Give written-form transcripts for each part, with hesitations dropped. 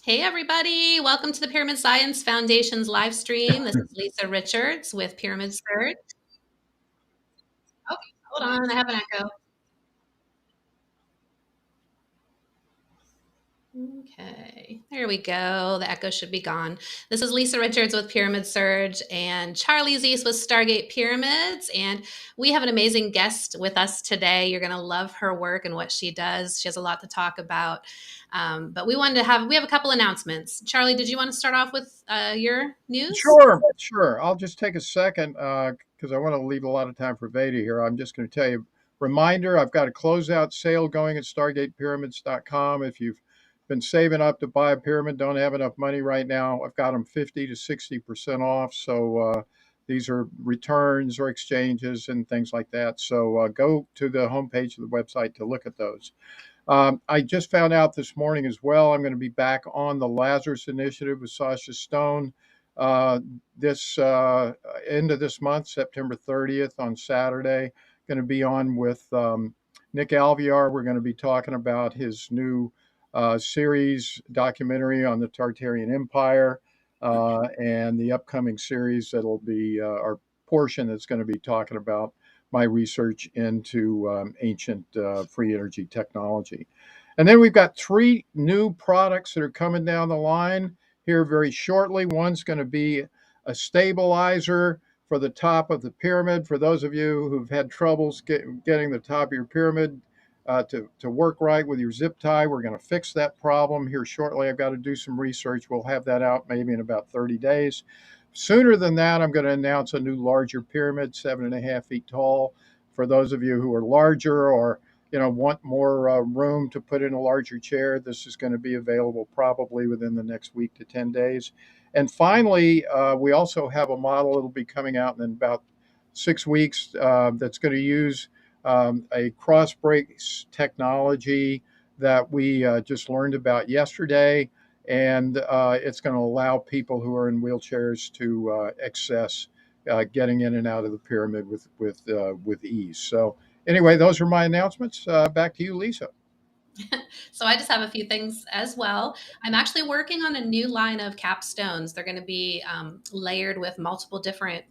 Hey, everybody. Welcome to the Pyramid Science Foundation's live stream. This is Lisa Richards with Pyramid Search. Okay, hold on. I have an echo. Okay, there we go. The echo should be gone. This is Lisa Richards with Pyramid Surge and Charlie Zeese with Stargate Pyramids. And we have an amazing guest with us today. You're going to love her work and what she does. She has a lot to talk about. But we have a couple announcements. Charlie, did you want to start off with your news? Sure. I'll just take a second because I want to leave a lot of time for Veda here. I'm just going to tell you, reminder, I've got a closeout sale going at stargatepyramids.com. If you've been saving up to buy a pyramid, don't have enough money right now, I've got them 50 to 60% off. So these are returns or exchanges and things like that. So go to the homepage of the website to look at those. I just found out this morning as well, I'm going to be back on the Lazarus Initiative with Sasha Stone uh, this end of this month, September 30th on Saturday. Going to be on with Nick Alviar. We're going to be talking about his new series documentary on the Tartarian Empire and the upcoming series that'll be our portion that's going to be talking about my research into ancient free energy technology. And then we've got three new products that are coming down the line here very shortly. One's going to be a stabilizer for the top of the pyramid. For those of you who've had troubles getting the top of your pyramid to work right with your zip tie, we're going to fix that problem here shortly. I've got to do some research. We'll have that out maybe in about 30 days. Sooner than that, I'm going to announce a new larger pyramid, 7.5 feet tall. For those of you who are larger or want more room to put in a larger chair, this is going to be available probably within the next week to 10 days. And finally, we also have a model that'll be coming out in about 6 weeks that's going to use a cross brace technology that we just learned about yesterday, and it's going to allow people who are in wheelchairs to access getting in and out of the pyramid with ease. So anyway, those are my announcements. Back to you, Lisa. So I just have a few things as well. I'm actually working on a new line of capstones. They're going to be layered with multiple different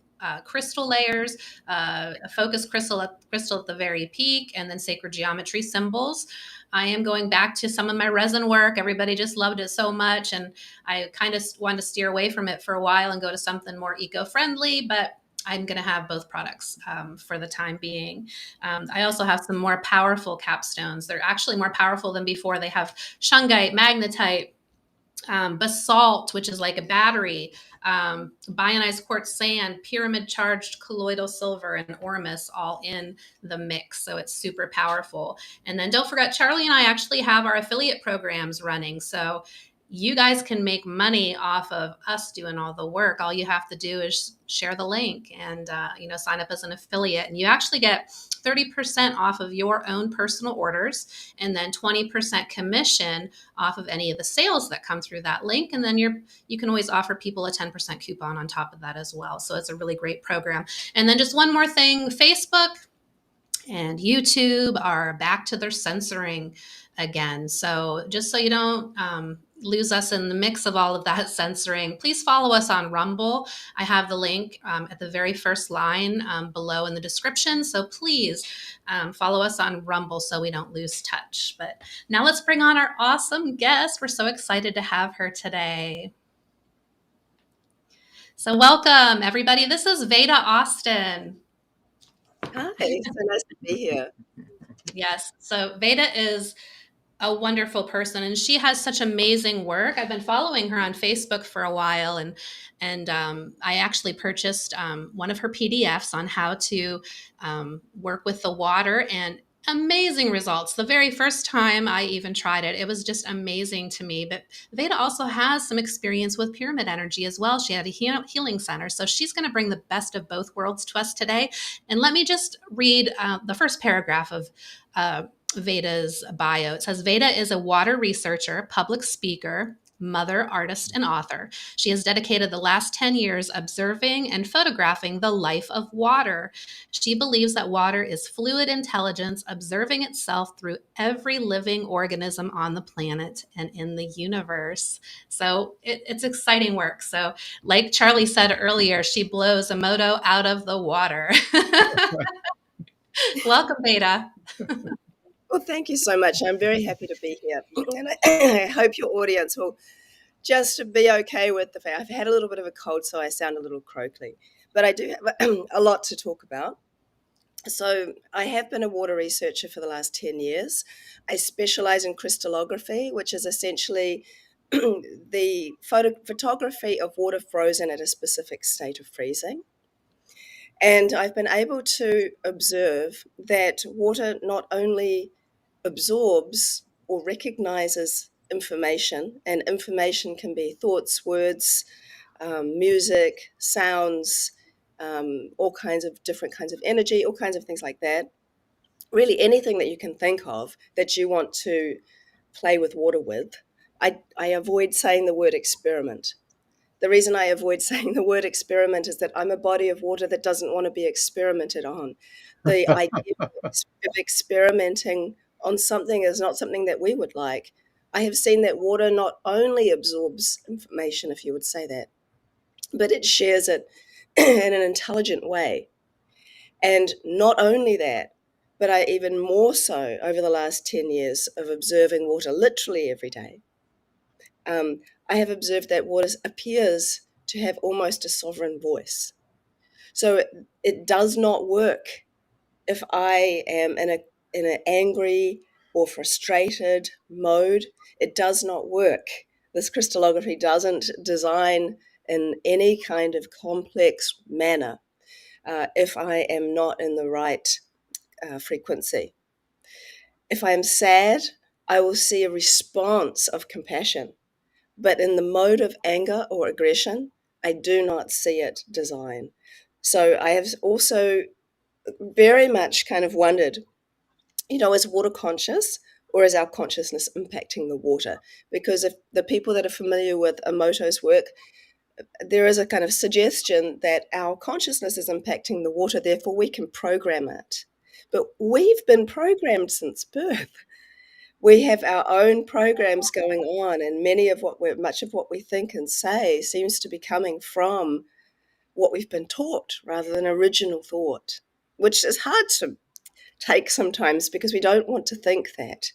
crystal layers, a focus crystal at the very peak, and then sacred geometry symbols. I am going back to some of my resin work. Everybody just loved it so much, and I kind of wanted to steer away from it for a while and go to something more eco-friendly, but I'm going to have both products for the time being. I also have some more powerful capstones. They're actually more powerful than before. They have shungite, magnetite, basalt, which is like a battery, bionized quartz sand, pyramid charged colloidal silver, and ormus all in the mix. So it's super powerful. And then don't forget, Charlie and I actually have our affiliate programs running. So you guys can make money off of us doing all the work. All you have to do is share the link and sign up as an affiliate, and you actually get 30% off of your own personal orders, and then 20% commission off of any of the sales that come through that link. And then you can always offer people a 10% coupon on top of that as well. So it's a really great program. And then just one more thing, Facebook and YouTube are back to their censoring again. So just so you don't lose us in the mix of all of that censoring, please follow us on Rumble. I have the link at the very first line below in the description. So please follow us on Rumble so we don't lose touch. But now let's bring on our awesome guest. We're so excited to have her today. So welcome, everybody. This is Veda Austin. Hi, so nice to be here. Yes. So Veda is a wonderful person, and she has such amazing work. I've been following her on Facebook for a while, and I actually purchased one of her PDFs on how to work with the water, and amazing results. The very first time I even tried it, it was just amazing to me. But Veda also has some experience with pyramid energy as well. She had a healing center, so she's going to bring the best of both worlds to us today. And let me just read the first paragraph of Veda's bio. It says Veda is a water researcher, public speaker, mother, artist, and author. She has dedicated the last 10 years observing and photographing the life of water. She believes that water is fluid intelligence observing itself through every living organism on the planet and in the universe. So it's exciting work. So, like Charlie said earlier, she blows a moto out of the water. Welcome, Veda. Well, thank you so much. I'm very happy to be here. And I hope your audience will just be okay with the fact I've had a little bit of a cold, so I sound a little croaky. But I do have a lot to talk about. So I have been a water researcher for the last 10 years. I specialize in crystallography, which is essentially the photography of water frozen at a specific state of freezing. And I've been able to observe that water not only absorbs or recognizes information, and information can be thoughts, words, music, sounds, all kinds of different kinds of energy, all kinds of things like that. Really, anything that you can think of that you want to play with water with. I avoid saying the word experiment. The reason I avoid saying the word experiment is that I'm a body of water that doesn't want to be experimented on. The idea of experimenting on something is not something that we would like. I have seen that water not only absorbs information, if you would say that, but it shares it in an intelligent way. And not only that, but I even more so over the last 10 years of observing water literally every day. I have observed that water appears to have almost a sovereign voice. So it does not work if I am in an angry or frustrated mode. It does not work. This crystallography doesn't design in any kind of complex manner if I am not in the right frequency. If I am sad, I will see a response of compassion. But in the mode of anger or aggression, I do not see it design. So I have also very much kind of wondered, is water conscious or is our consciousness impacting the water? Because if the people that are familiar with Emoto's work, there is a kind of suggestion that our consciousness is impacting the water, therefore we can program it. But we've been programmed since birth. We have our own programs going on, and much of what we think and say seems to be coming from what we've been taught rather than original thought, which is hard to take sometimes because we don't want to think that.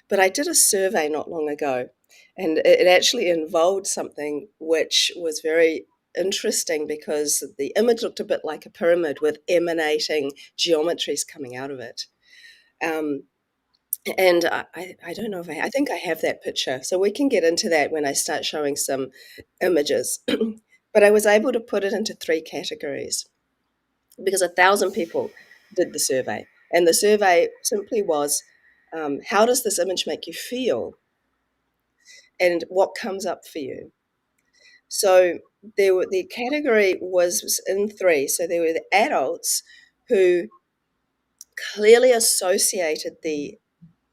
But I did a survey not long ago, and it actually involved something which was very interesting because the image looked a bit like a pyramid with emanating geometries coming out of it. And I don't know if I think I have that picture. So we can get into that when I start showing some images. But I was able to put it into 3 categories because 1,000 people did the survey. And the survey simply was, how does this image make you feel? And what comes up for you? So the category was in 3. So there were the adults who clearly associated the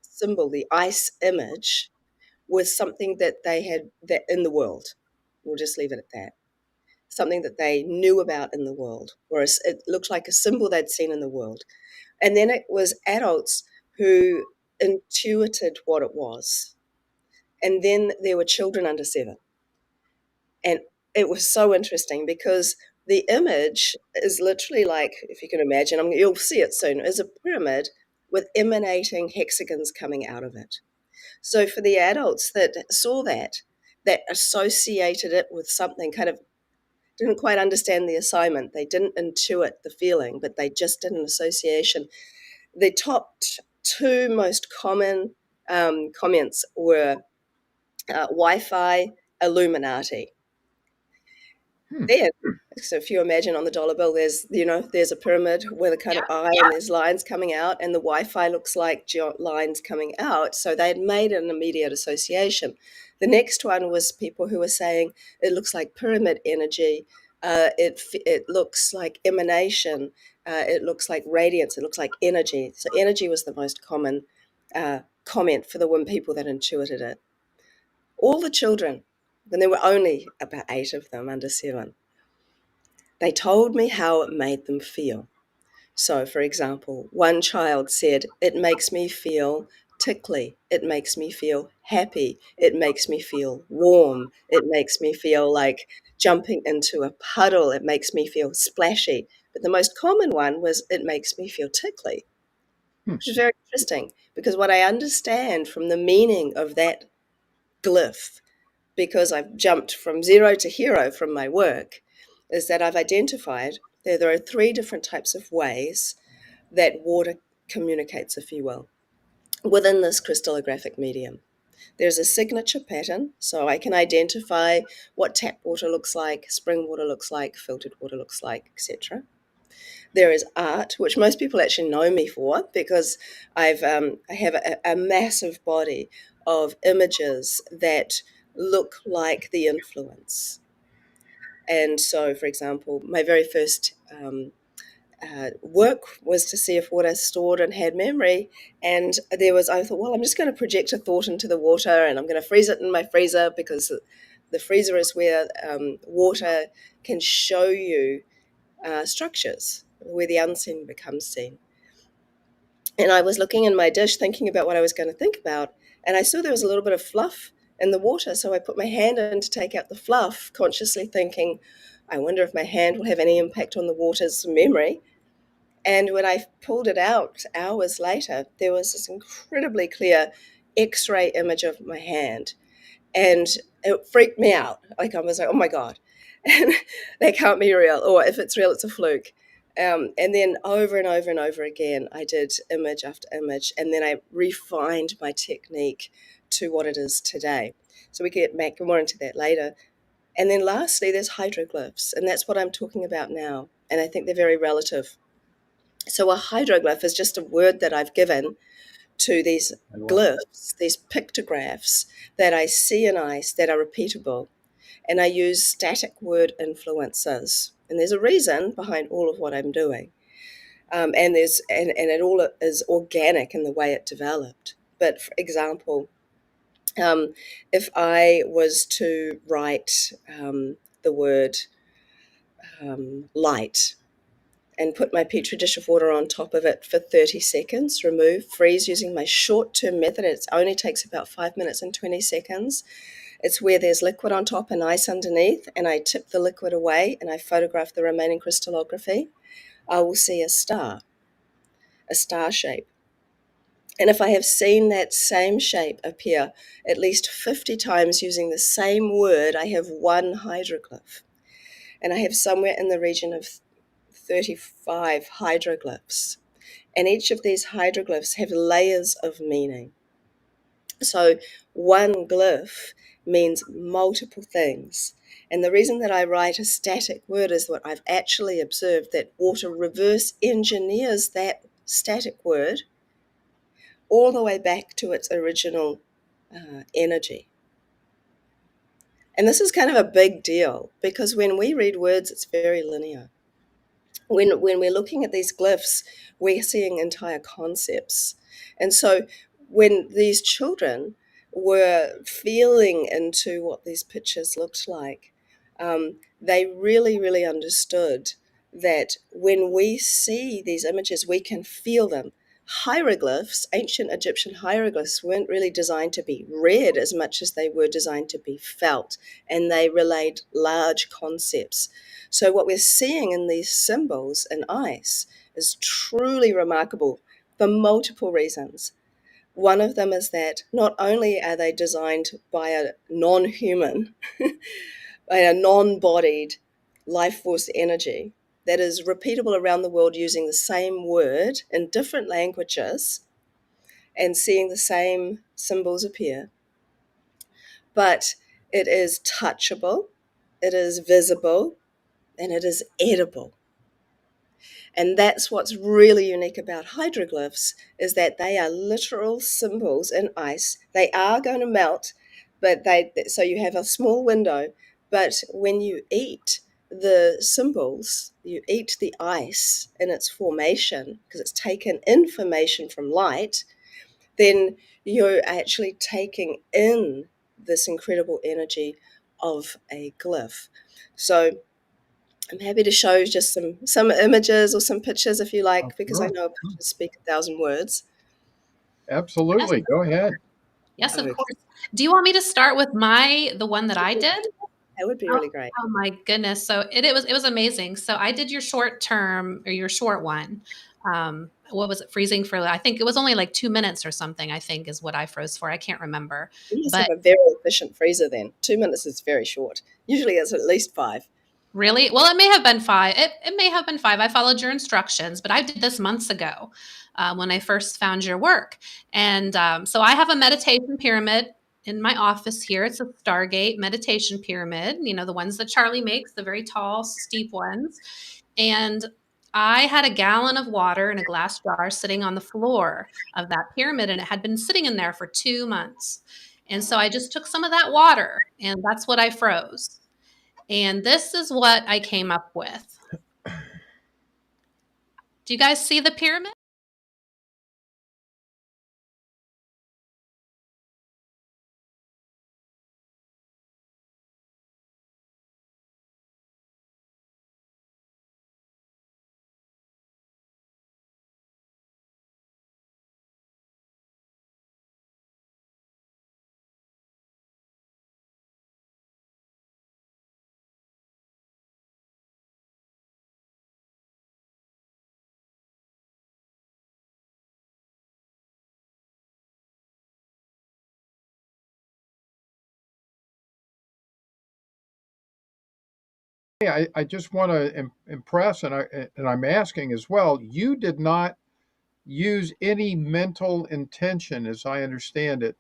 symbol, the ice image, with something that they had that in the world. We'll just leave it at that. Something that they knew about in the world, or it looked like a symbol they'd seen in the world. And then it was adults who intuited what it was. And then there were children under 7. And it was so interesting because the image is literally like, if you can imagine, you'll see it soon, is a pyramid with emanating hexagons coming out of it. So for the adults that saw that associated it with something, kind of didn't quite understand the assignment, they didn't intuit the feeling, but they just did an association. The top 2 most common comments were Wi-Fi, Illuminati. Then, so if you imagine on the dollar bill, there's a pyramid with a kind of eye and there's lines coming out, and the Wi-Fi looks like lines coming out. So they had made an immediate association. The next one was people who were saying it looks like pyramid energy. It looks like emanation. It looks like radiance. It looks like energy. So energy was the most common comment for the people that intuited it. All the children and there were only about 8 of them under 7. They told me how it made them feel. So, for example, one child said, "It makes me feel tickly. It makes me feel happy. It makes me feel warm. It makes me feel like jumping into a puddle. It makes me feel splashy." But the most common one was, "It makes me feel tickly," Hmm. which is very interesting because what I understand from the meaning of that glyph, because I've jumped from zero to hero from my work, is that I've identified that there are 3 different types of ways that water communicates, if you will, within this crystallographic medium. There's a signature pattern, so I can identify what tap water looks like, spring water looks like, filtered water looks like, etc. There is art, which most people actually know me for because I have a massive body of images that look like the influence. And so, for example, my very first work was to see if water stored and had memory. And I thought, well, I'm just going to project a thought into the water and I'm going to freeze it in my freezer because the freezer is where water can show you structures, where the unseen becomes seen. And I was looking in my dish thinking about what I was going to think about. And I saw there was a little bit of fluff in the water. So I put my hand in to take out the fluff, consciously thinking, I wonder if my hand will have any impact on the water's memory. And when I pulled it out hours later, there was this incredibly clear X-ray image of my hand. And it freaked me out. Like I was like, oh my God, that can't be real. Or if it's real, it's a fluke. And then over and over and over again, I did image after image. And then I refined my technique to what it is today. So we can get back more into that later. And then lastly, there's hydroglyphs. And that's what I'm talking about now. And I think they're very relative. So a hydroglyph is just a word that I've given to these glyphs, these pictographs that I see in ice that are repeatable. And I use static word influences. And there's a reason behind all of what I'm doing. And it all is organic in the way it developed. But for example, if I was to write the word light, and put my petri dish of water on top of it for 30 seconds, remove, freeze using my short-term method. It only takes about 5 minutes and 20 seconds. It's where there's liquid on top and ice underneath, and I tip the liquid away and I photograph the remaining crystallography. I will see a star shape. And if I have seen that same shape appear at least 50 times using the same word, I have one hydroglyph. And I have somewhere in the region of 35 hydroglyphs. And each of these hydroglyphs have layers of meaning. So one glyph means multiple things. And the reason that I write a static word is what I've actually observed, that water reverse engineers that static word all the way back to its original energy. And this is kind of a big deal because when we read words, it's very linear. When we're looking at these glyphs, we're seeing entire concepts. And so when these children were feeling into what these pictures looked like, they really, really understood that when we see these images, we can feel them. Hieroglyphs, ancient Egyptian hieroglyphs, weren't really designed to be read as much as they were designed to be felt, and they relayed large concepts. So what we're seeing in these symbols in ice is truly remarkable for multiple reasons. One of them is that not only are they designed by a non-human, by a non-bodied life force energy that is repeatable around the world using the same word in different languages and seeing the same symbols appear, but it is touchable, it is visible, and it is edible. And that's what's really unique about hydroglyphs, is that they are literal symbols in ice. They are going to melt, but so you have a small window. But when you eat the symbols, you eat the ice in its formation, because it's taken information from light, then you're actually taking in this incredible energy of a glyph. So I'm happy to show just some images or some pictures if you Oh, like, because I sure. know pictures speak 1,000 words. Yes, Absolutely. Go ahead. yes, of Okay, course. Do you want me to start with the one that I did? that would be Oh, really great. oh my goodness. So it was amazing. So I did your short term or your short one. What was it freezing for? I think it was only like 2 minutes or something, I think is what I froze for. I can't remember. You must But have a very efficient freezer then. 2 minutes is very short. Usually it's at least five. really, well, it may have been 5. It may have been 5. I followed your instructions, but I did this months ago when I first found your work. And so I have a meditation pyramid in my office here. It's a Stargate meditation pyramid, the ones that Charlie makes, the very tall, steep ones. And I had a gallon of water in a glass jar sitting on the floor of that pyramid, and it had been sitting in there for 2 months. And so I just took some of that water, and that's what I froze. And this is what I came up with. Do you guys see the pyramid? Yeah, I just want to impress, and I'm asking as well. You did not use any mental intention, as I understand it.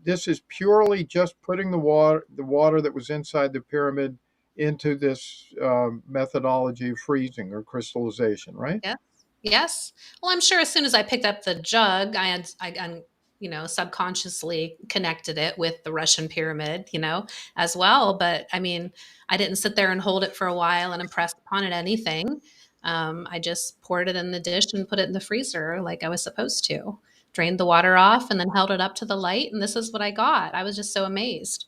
This is purely just putting the water that was inside the pyramid into this methodology of freezing or crystallization, right? Yes. Yes. Well, I'm sure as soon as I picked up the jug, subconsciously connected it with the Russian pyramid, as well. But I mean, I didn't sit there and hold it for a while and impress upon it anything. I just poured it in the dish and put it in the freezer like I was supposed to. Drained the water off and then held it up to the light, and this is what I got. I was just so amazed.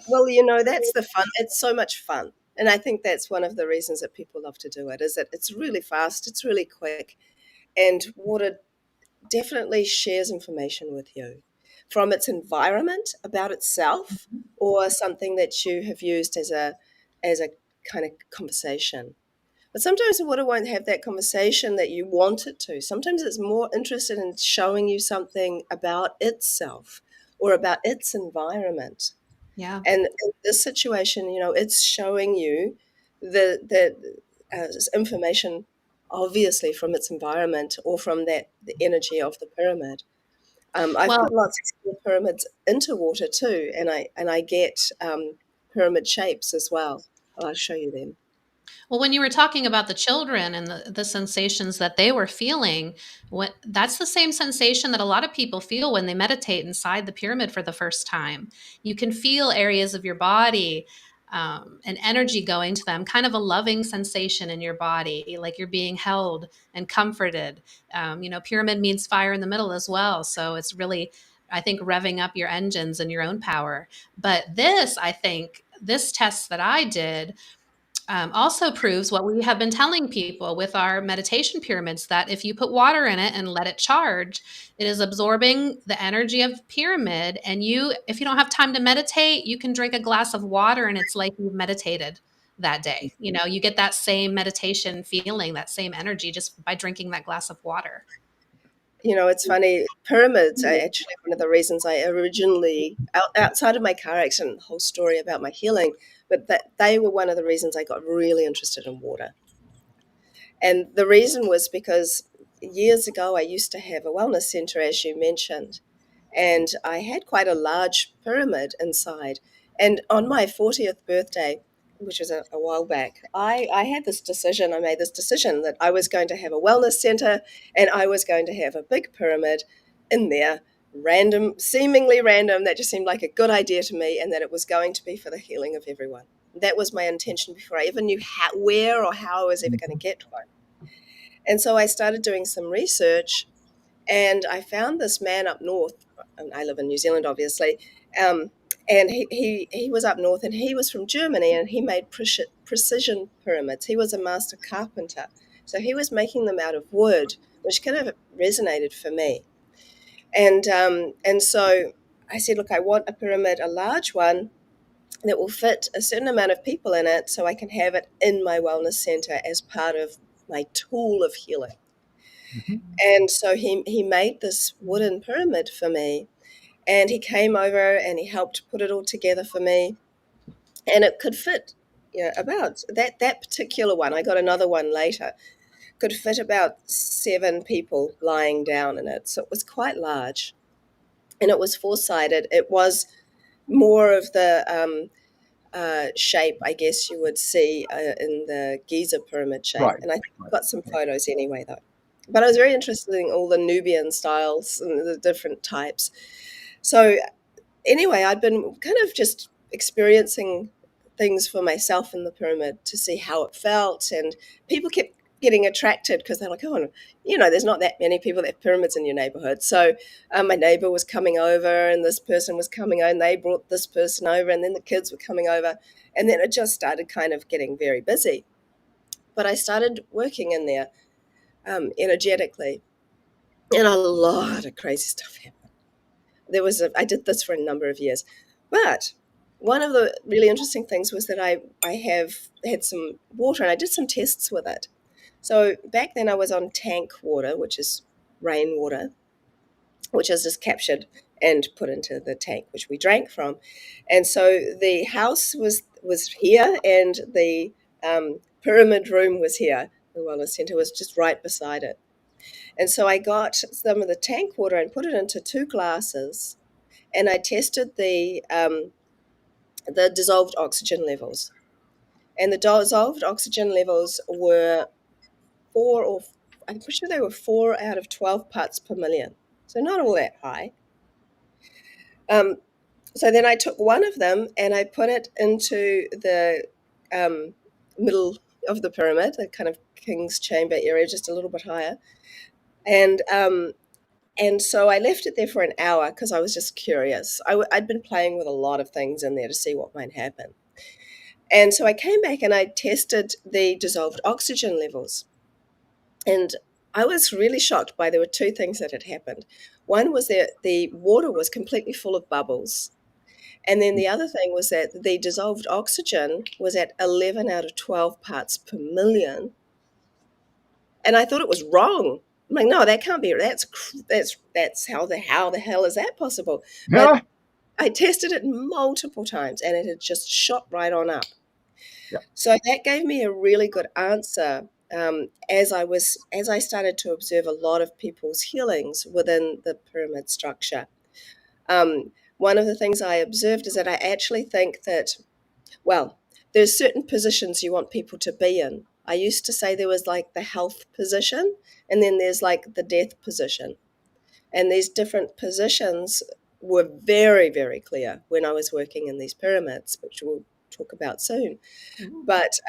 Well, that's the fun. It's so much fun. And I think that's one of the reasons that people love to do it, is that it's really fast, it's really quick, and water definitely shares information with you from its environment about itself, or something that you have used as a kind of conversation. But sometimes the water won't have that conversation that you want it to. Sometimes it's more interested in showing you something about itself or about its environment. Yeah. And in this situation, it's showing you the information, obviously from its environment or from the energy of the pyramid. I've Well, put lots of small pyramids into water too, and I get pyramid shapes as well. I'll show you them. Well, when you were talking about the children and the sensations that they were feeling, that's the same sensation that a lot of people feel when they meditate inside the pyramid for the first time. You can feel areas of your body and energy going to them, kind of a loving sensation in your body, like you're being held and comforted. Pyramid means fire in the middle as well. So it's really, I think, revving up your engines and your own power. But I think, this test that I did also proves what we have been telling people with our meditation pyramids, that if you put water in it and let it charge, it is absorbing the energy of the pyramid. And if you don't have time to meditate, you can drink a glass of water and it's like you've meditated that day. You get that same meditation feeling, that same energy just by drinking that glass of water. It's funny. Pyramids are actually one of the reasons I originally, outside of my car accident, the whole story about my healing, but that they were one of the reasons I got really interested in water. And the reason was because years ago I used to have a wellness center, as you mentioned, and I had quite a large pyramid inside. And on my 40th birthday, which was a while back, I had this decision. I made this decision that I was going to have a wellness center and I was going to have a big pyramid in there, random, seemingly random, that just seemed like a good idea to me, and that it was going to be for the healing of everyone. That was my intention before I even knew where or how I was ever going to get one. And so I started doing some research, And I found this man up north, and I live in New Zealand, obviously, um, and he was up north, and he was from Germany, and he made precision pyramids. He was a master carpenter, so he was making them out of wood, which kind of resonated for me. And so I said, look, I want a pyramid, a large one that will fit a certain amount of people in it, so I can have it in my wellness center as part of my tool of healing. Mm-hmm. And so he made this wooden pyramid for me, and he came over and he helped put it all together for me, and it could fit, about that particular one. I got another one later, could fit about 7 people lying down in it, so it was quite large, and it was 4-sided. It was more of the shape, I guess you would see in the Giza pyramid shape, Right. and I got some photos anyway, though. But I was very interested in all the Nubian styles and the different types. So anyway, I'd been kind of just experiencing things for myself in the pyramid to see how it felt, and people kept getting attracted because they're like, oh, there's not that many people that have pyramids in your neighborhood. So my neighbor was coming over, and this person was coming over, and they brought this person over, and then the kids were coming over, and then it just started kind of getting very busy. But I started working in there energetically, and a lot of crazy stuff happened. I did this for a number of years, but one of the really interesting things was that I have had some water, and I did some tests with it. So back then I was on tank water, which is rainwater, which is just captured and put into the tank, which we drank from. And so the house was here, and the pyramid room was here. The wellness center was just right beside it. And so I got some of the tank water and put it into 2 glasses, and I tested the dissolved oxygen levels. And the dissolved oxygen levels were I'm pretty sure they were 4 out of 12 parts per million. So not all that high. So then I took one of them and I put it into the middle of the pyramid, the kind of king's chamber area, just a little bit higher. And so I left it there for an hour because I was just curious. I'd been playing with a lot of things in there to see what might happen. And so I came back and I tested the dissolved oxygen levels. And I was really shocked by there were 2 things that had happened. One was that the water was completely full of bubbles. And then the other thing was that the dissolved oxygen was at 11 out of 12 parts per million. And I thought it was wrong. I'm like, no, that can't be. That's how the hell is that possible? But I tested it multiple times, and it had just shot right on up. Yeah. So that gave me a really good answer as I started to observe a lot of people's healings within the pyramid structure. One of the things I observed is that I actually think that, well, there's certain positions you want people to be in. I used to say there was like the health position, and then there's like the death position. And these different positions were very, very clear when I was working in these pyramids, which we'll talk about soon. Mm-hmm. But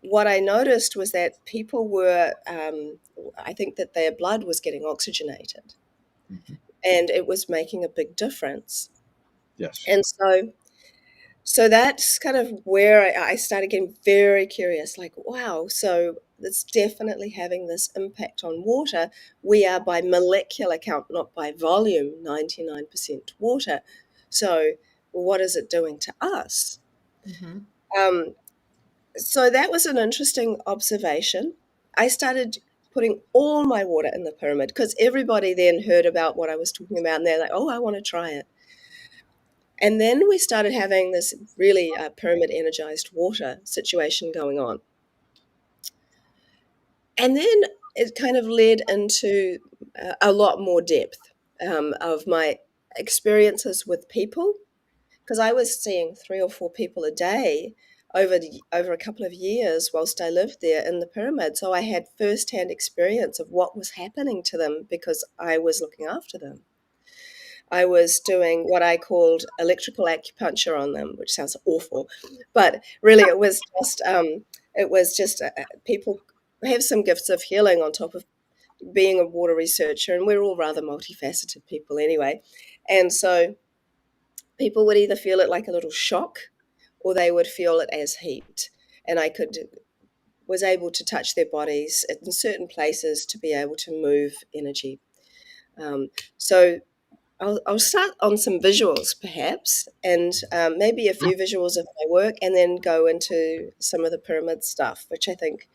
what I noticed was that people were, I think that their blood was getting oxygenated, mm-hmm. and it was making a big difference. Yes. And so that's kind of where I started getting very curious, like, wow, so it's definitely having this impact on water. We are by molecular count, not by volume, 99% water. So what is it doing to us? Mm-hmm. So that was an interesting observation. I started putting all my water in the pyramid because everybody then heard about what I was talking about, and they're like, oh, I want to try it. And then we started having this really pyramid energized water situation going on. And then it kind of led into a lot more depth of my experiences with people, because I was seeing 3 or 4 people a day over a couple of years whilst I lived there in the pyramid. So I had firsthand experience of what was happening to them because I was looking after them. I was doing what I called electrical acupuncture on them, which sounds awful, but really it was just people have some gifts of healing on top of, being a water researcher, and we're all rather multifaceted people anyway, and so people would either feel it like a little shock or they would feel it as heat. And I was able to touch their bodies in certain places to be able to move energy. So I'll start on some visuals perhaps, and maybe a few visuals of my work, and then go into some of the pyramid stuff, which I think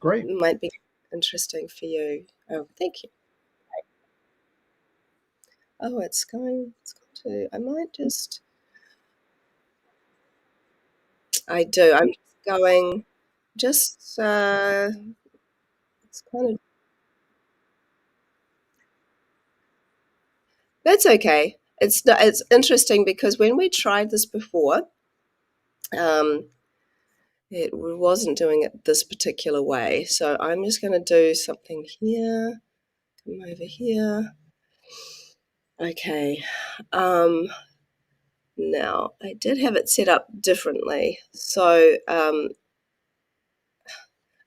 Great. might be interesting for you. Oh, thank you. Oh, it's going to, I might just, I do. I'm just going, just, it's kind of, that's okay. It's interesting because when we tried this before, um, it wasn't doing it this particular way. So I'm just going to do something here, come over here. Okay. Now, I did have it set up differently. So I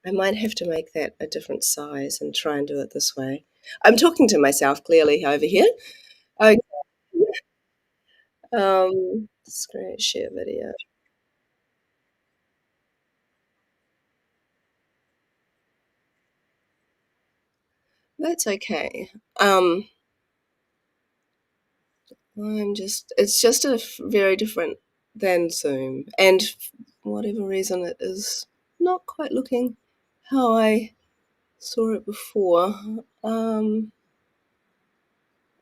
might have to make that a different size and try and do it this way. I'm talking to myself clearly over here. Okay. Screen share video. That's okay. It's just very different than Zoom. And for whatever reason, it is not quite looking how I saw it before.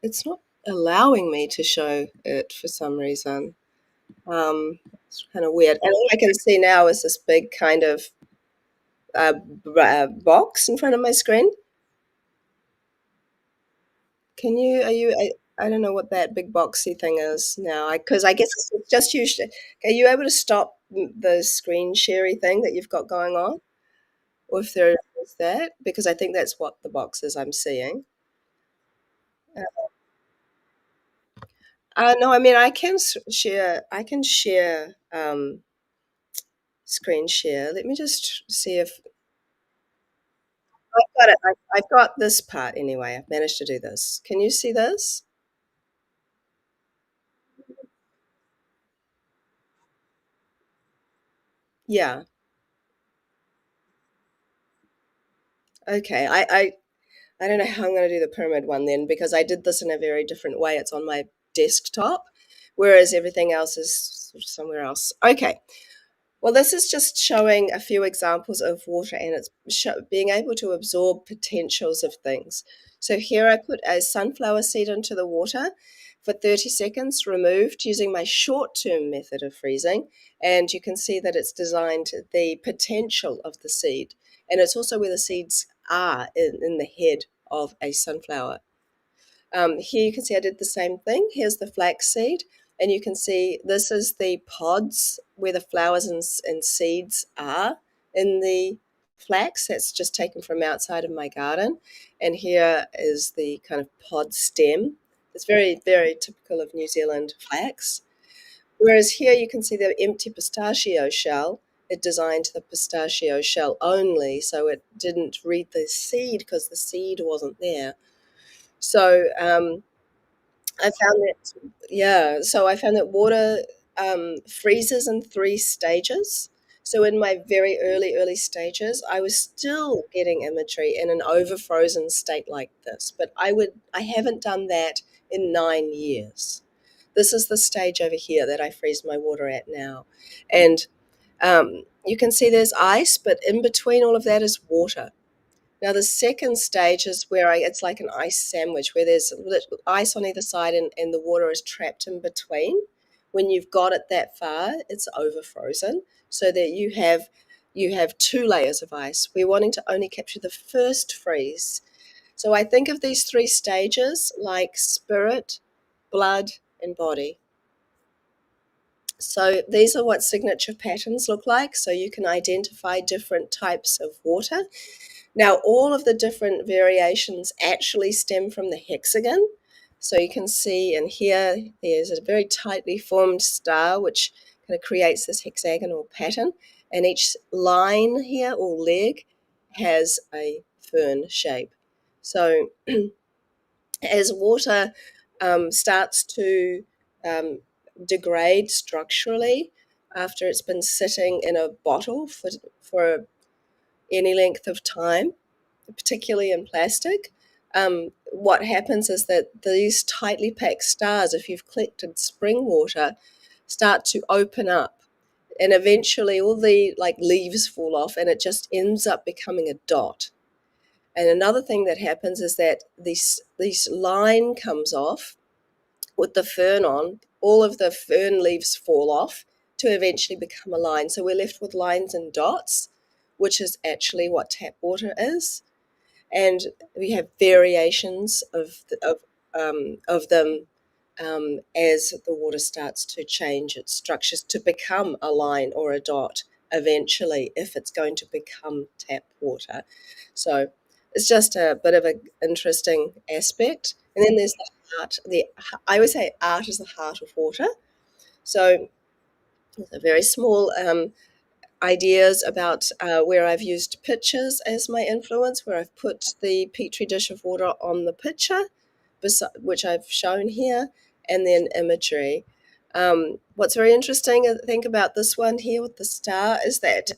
It's not allowing me to show it for some reason. It's kind of weird. And all I can see now is this big kind of box in front of my screen. Are you, I don't know what that big boxy thing is now, because I guess it's just used. Are you able to stop the screen sharey thing that you've got going on? Or if there is that, because I think that's what the box is I'm seeing. No, I mean, I can share screen share. Let me just see if I've got it. I've got this part anyway. I've managed to do this. Can you see this? Yeah. Okay. I don't know how I'm going to do the pyramid one then, because I did this in a very different way. It's on my desktop, whereas everything else is sort of somewhere else. Okay. Well, this is just showing a few examples of water and it's being able to absorb potentials of things. So here I put a sunflower seed into the water for 30 seconds, removed using my short-term method of freezing. And you can see that it's designed the potential of the seed. And it's also where the seeds are in the head of a sunflower. Here you can see I did the same thing. Here's the flax seed. And you can see this is the pods where the flowers and seeds are in the flax. That's just taken from outside of my garden. And here is the kind of pod stem. It's very, very typical of New Zealand flax. Whereas here you can see the empty pistachio shell. It designed the pistachio shell only, so it didn't read the seed because the seed wasn't there. So I found that, yeah, so I found that water freezes in 3 stages. So in my very early stages, I was still getting imagery in an over frozen state like this, but I haven't done that in 9 years. This is the stage over here that I freeze my water at now. And you can see there's ice, but in between all of that is water. Now, the second stage is where it's like an ice sandwich, where there's ice on either side and the water is trapped in between. When you've got it that far, it's over frozen, so that you have 2 layers of ice. We're wanting to only capture the first freeze. So I think of these 3 stages like spirit, blood, and body. So these are what signature patterns look like. So you can identify different types of water. Now, all of the different variations actually stem from the hexagon. So you can see in here, there's a very tightly formed star, which kind of creates this hexagonal pattern. And each line here or leg has a fern shape. So as water starts to degrade structurally after it's been sitting in a bottle for any length of time, particularly in plastic, what happens is that these tightly packed stars, if you've collected spring water, start to open up, and eventually all the leaves fall off and it just ends up becoming a dot. And another thing that happens is that this line comes off with the fern on. All of the fern leaves fall off to eventually become a line. So we're left with lines and dots, which is actually what tap water is. And we have variations of them as the water starts to change its structures to become a line or a dot eventually, if it's going to become tap water. So it's just a bit of an interesting aspect. And then there's the heart. I always say art is the heart of water. So it's a very small ideas about where I've used pictures as my influence, where I've put the petri dish of water on the picture, which I've shown here, and then imagery. What's very interesting, I think, about this one here with the star is that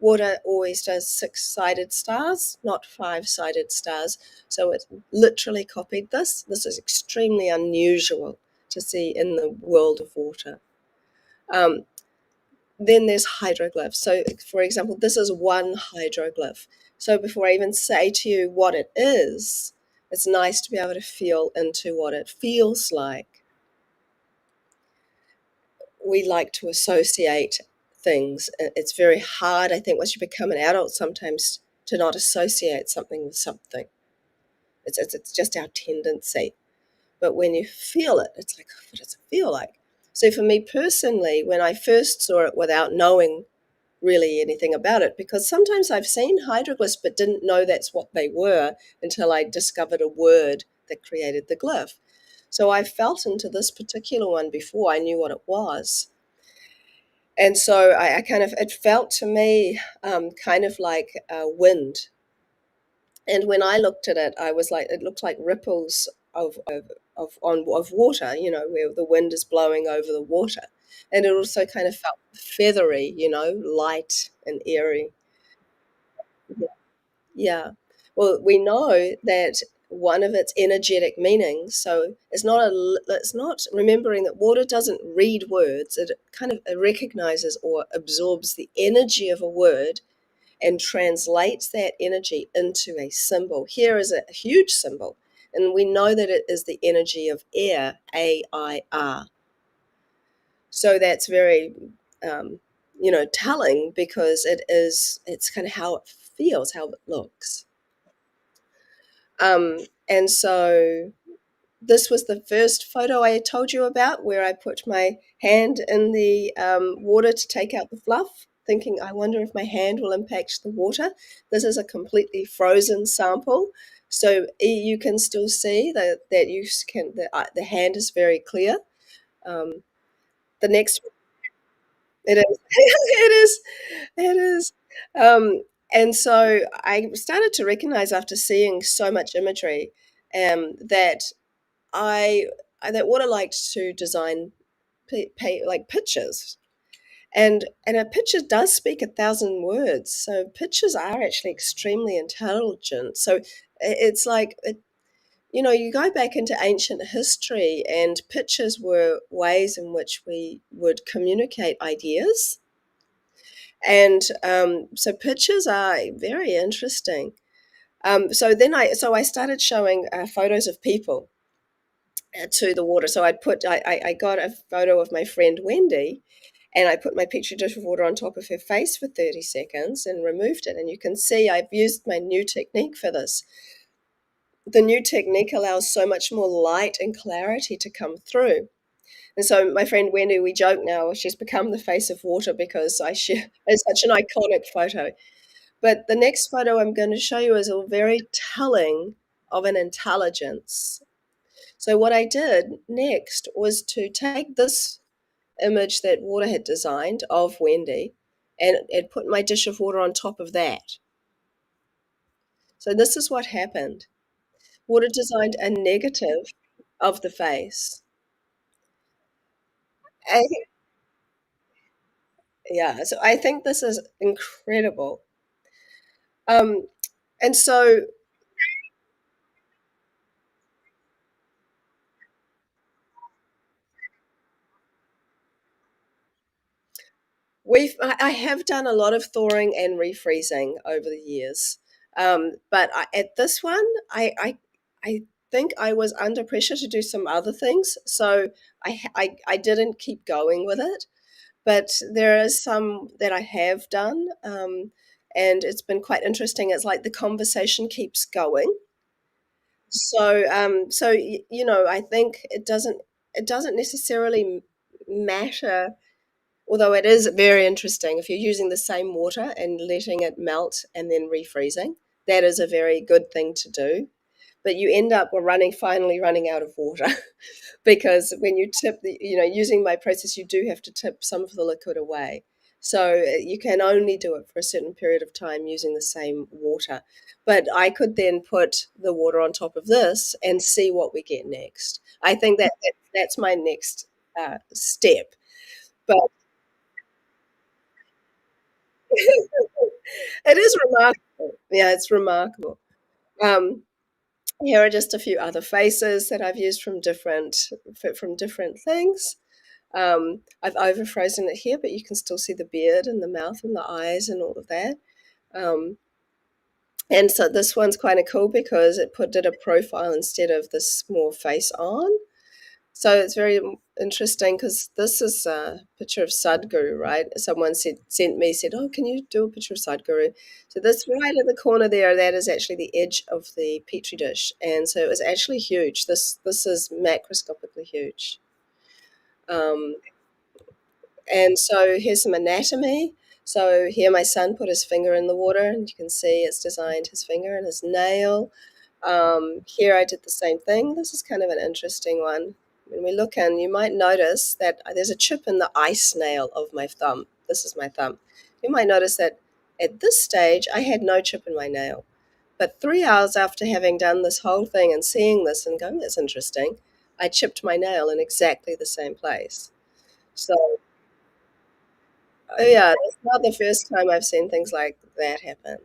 water always does 6-sided stars, not 5-sided stars. So it literally copied this. This is extremely unusual to see in the world of water. Then there's hydroglyphs. So, for example, this is one hydroglyph. So before I even say to you what it is, it's nice to be able to feel into what it feels like. We like to associate things. It's very hard, I think, once you become an adult sometimes to not associate something with something. It's just our tendency. But when you feel it, it's like, what does it feel like? So for me personally, when I first saw it without knowing really anything about it, because sometimes I've seen hydroglyphs but didn't know that's what they were until I discovered a word that created the glyph. So I felt into this particular one before I knew what it was. And so I kind of, it felt to me kind of like wind. And when I looked at it, I was like, it looked like ripples of water, where the wind is blowing over the water. And it also kind of felt feathery, light and airy. Yeah. Well, we know that one of its energetic meanings, so it's not remembering that water doesn't read words. It kind of recognizes or absorbs the energy of a word and translates that energy into a symbol. Here is a huge symbol, and we know that it is the energy of air, AIR. So that's very, telling, because it's kind of how it feels, how it looks. And so this was the first photo I told you about, where I put my hand in the water to take out the fluff, thinking, I wonder if my hand will impact the water. This is a completely frozen sample, so you can still see that the hand is very clear. The next, it is, it is, it is. And so I started to recognize, after seeing so much imagery, that I that water liked to design like pictures, and a picture does speak 1,000 words. So pictures are actually extremely intelligent. So it's like you go back into ancient history, and pictures were ways in which we would communicate ideas, and so pictures are very interesting. So I started showing photos of people to the water. So I got a photo of my friend Wendy, and I put my petri dish of water on top of her face for 30 seconds and removed it. And you can see I've used my new technique for this. The new technique allows so much more light and clarity to come through. And so my friend Wendy, we joke now, she's become the face of water because I share, it's such an iconic photo. But the next photo I'm going to show you is a very telling of an intelligence. So what I did next was to take this image that Water had designed of Wendy and put my dish of water on top of that. So this is what happened. water designed a negative of the face. I, yeah, so I think this is incredible. Um, and so I have done a lot of thawing and refreezing over the years, but at this one, I think I was under pressure to do some other things, so I didn't keep going with it. But there is some that I have done, and it's been quite interesting. It's like the conversation keeps going. So I think it doesn't necessarily matter. Although it is very interesting, if you're using the same water and letting it melt and then refreezing, that is a very good thing to do. But you end up finally running out of water because when you tip using my process, you do have to tip some of the liquid away. So you can only do it for a certain period of time using the same water. But I could then put the water on top of this and see what we get next. I think that's my next step. But it is remarkable. Yeah, it's remarkable. Um, Here are just a few other faces that I've used from different things. I've overfrozen it here, but you can still see the beard and the mouth and the eyes and all of that. Um, and so this one's kind of cool because did a profile instead of this more face on. So it's very interesting because this is a picture of Sadhguru, right? Someone said, "Oh, can you do a picture of Sadhguru?" So this right in the corner there, that is actually the edge of the petri dish, and so it was actually huge. This is macroscopically huge. Um, and so here's some anatomy. So here my son put his finger in the water, and you can see it's designed his finger and his nail. Here I did the same thing. This is kind of an interesting one. When we look in, you might notice that there's a chip in the ice nail of my thumb. This is my thumb. You might notice that at this stage, I had no chip in my nail. But 3 hours after having done this whole thing and seeing this and going, that's interesting, I chipped my nail in exactly the same place. So, oh yeah, it's not the first time I've seen things like that happen.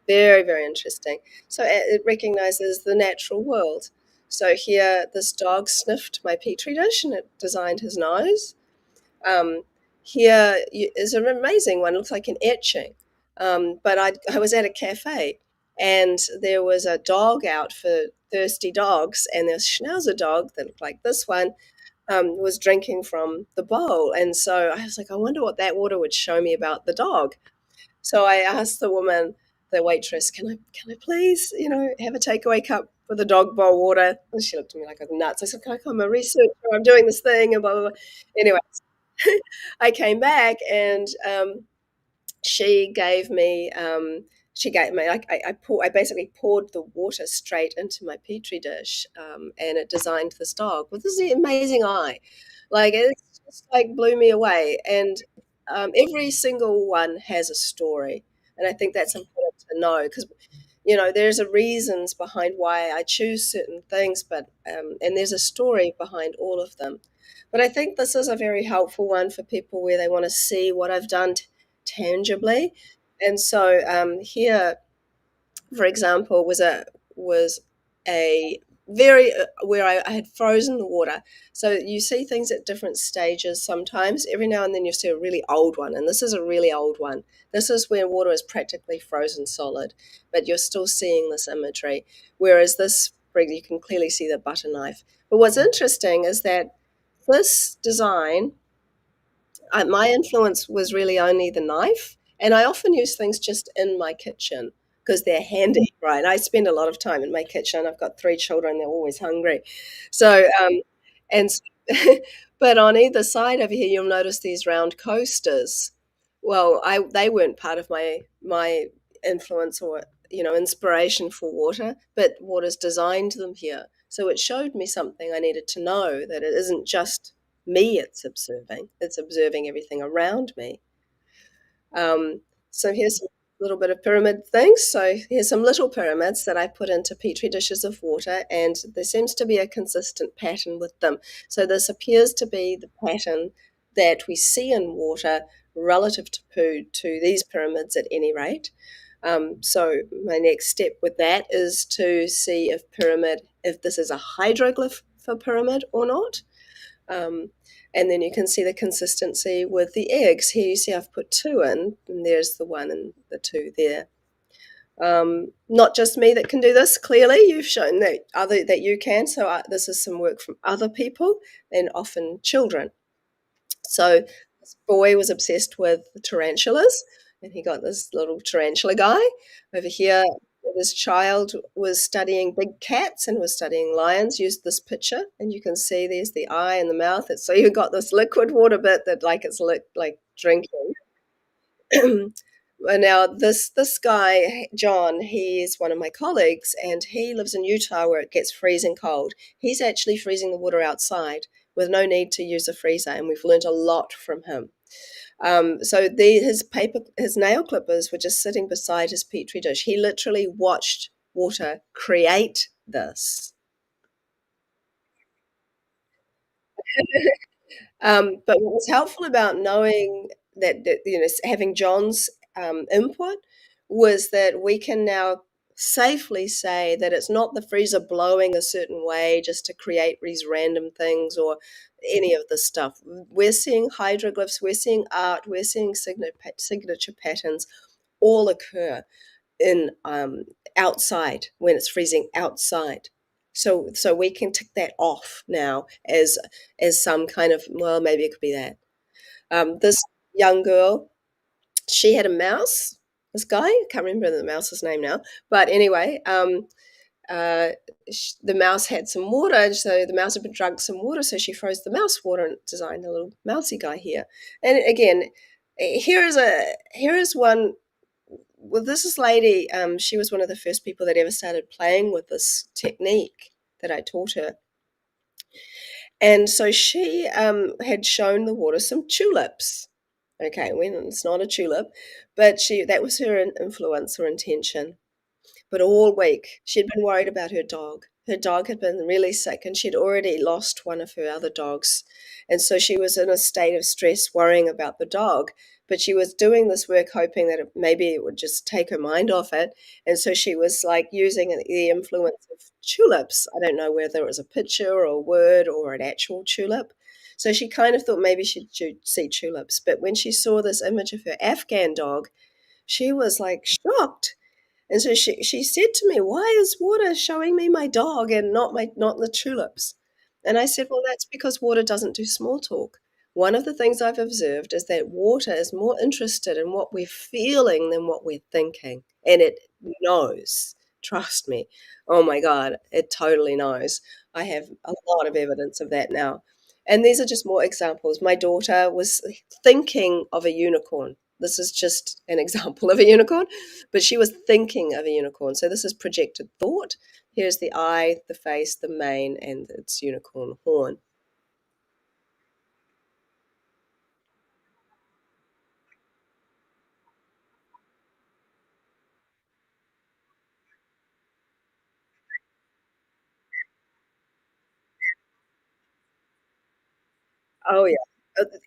Very, very interesting. So it recognizes the natural world. So here, this dog sniffed my petri dish and it designed his nose. Um, Here is an amazing one. It looks like an etching. But I was at a cafe and there was a dog out for thirsty dogs, and this schnauzer dog that looked like this one was drinking from the bowl. And so I was like, I wonder what that water would show me about the dog. So I asked the woman, the waitress, can I please, have a takeaway cup for the dog bowl water? And she looked at me like I was nuts. I said, can I come? I'm a researcher. I'm doing this thing and blah, blah, blah. Anyway, I came back and she gave me like I basically poured the water straight into my petri dish, and it designed this dog with this amazing eye. Like it just like blew me away. And every single one has a story, and I think that's important to know because there's a reasons behind why I choose certain things, but and there's a story behind all of them. But I think this is a very helpful one for people where they want to see what I've done tangibly. And so here, for example, was a very where I had frozen the water. So you see things at different stages sometimes. Every now and then you see a really old one, and this is a really old one. This is where water is practically frozen solid, but you're still seeing this imagery. Whereas this, you can clearly see the butter knife. But what's interesting is that this design, my influence was really only the knife, and I often use things just in my kitchen because they're handy, right? I spend a lot of time in my kitchen. I've got 3 children; they're always hungry. So, and but on either side over here, you'll notice these round coasters. Well, they weren't part of my influence or inspiration for water, but water's designed them here. So it showed me something I needed to know, that it isn't just me it's observing everything around me. Um, so here's some. little bit of pyramid things. So here's some little pyramids that I put into petri dishes of water, and there seems to be a consistent pattern with them. So this appears to be the pattern that we see in water relative to poo to these pyramids at any rate. So my next step with that is to see if this is a hydroglyph for pyramid or not. Um, and then you can see the consistency with the eggs. Here you see I've put two in, and there's the one and the two there. Not just me that can do this. Clearly, you've shown that you can. So this is some work from other people, and often children. So this boy was obsessed with tarantulas, and he got this little tarantula guy over here. This child was studying big cats and was studying lions. Used this picture, and you can see there's the eye and the mouth. So you've got this liquid water bit that like it's like drinking. Now this guy John, he is one of my colleagues, and he lives in Utah where it gets freezing cold. He's actually freezing the water outside with no need to use a freezer, and we've learned a lot from him. So his nail clippers were just sitting beside his petri dish. He literally watched water create this. But what was helpful about knowing that having John's input was that we can now safely say that it's not the freezer blowing a certain way just to create these random things or any of this stuff. We're seeing hydroglyphs, we're seeing art, we're seeing signature patterns all occur in outside when it's freezing outside. So we can tick that off now as some kind of, well, maybe it could be that. This young girl, she had a mouse. This guy, I can't remember the mouse's name now, but anyway, uh, the mouse had some water, and so the mouse had been drunk some water, so she froze the mouse water and designed a little mousy guy here. And again, here is one. Well, this lady, she was one of the first people that ever started playing with this technique that I taught her. And so she had shown the water some tulips. Okay, when it's not a tulip, but that was her influence or intention. But all week she'd been worried about her dog. Her dog had been really sick, and she'd already lost one of her other dogs. And so she was in a state of stress, worrying about the dog. But she was doing this work hoping that maybe it would just take her mind off it. And so she was like using the influence of tulips. I don't know whether it was a picture or a word or an actual tulip. So she kind of thought maybe she'd see tulips. But when she saw this image of her Afghan dog, she was like shocked. And so she said to me, "Why is water showing me my dog and not the tulips?" And I said, "Well, that's because water doesn't do small talk. One of the things I've observed is that water is more interested in what we're feeling than what we're thinking. And it knows. Trust me. Oh my God, it totally knows. I have a lot of evidence of that now. And these are just more examples. My daughter was thinking of a unicorn. This is just an example of a unicorn, but she was thinking of a unicorn. So this is projected thought. Here's the eye, the face, the mane, and its unicorn horn. Oh yeah,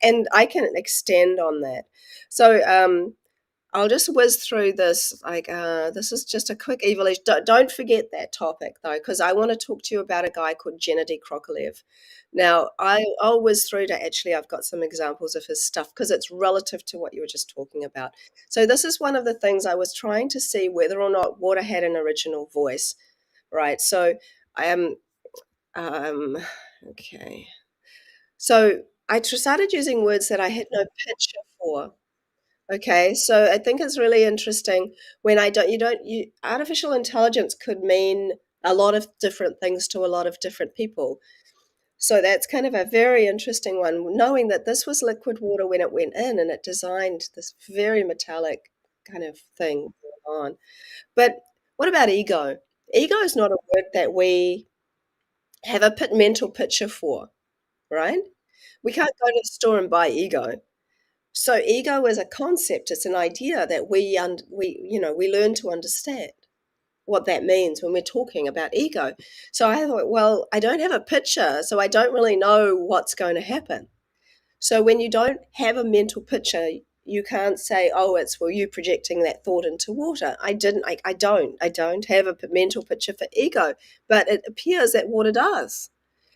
and I can extend on that. So I'll just whiz through this. Like this is just a quick evolution. Don't forget that topic though, because I want to talk to you about a guy called Gennady Krokalev. Now I'll whiz through to actually I've got some examples of his stuff because it's relative to what you were just talking about. So this is one of the things I was trying to see whether or not water had an original voice, right? So I am okay. So I started using words that I had no picture for. Okay, so I think it's really interesting when artificial intelligence could mean a lot of different things to a lot of different people. So that's kind of a very interesting one, knowing that this was liquid water when it went in and it designed this very metallic kind of thing going on. But what about ego? Ego is not a word that we have a mental picture for, right? We can't go to the store and buy ego. So ego is a concept. It's an idea that we learn to understand what that means when we're talking about ego. So I thought, well, I don't have a picture, so I don't really know what's going to happen. So when you don't have a mental picture, you can't say, oh, it's you projecting that thought into water. I don't have a mental picture for ego, but it appears that water does.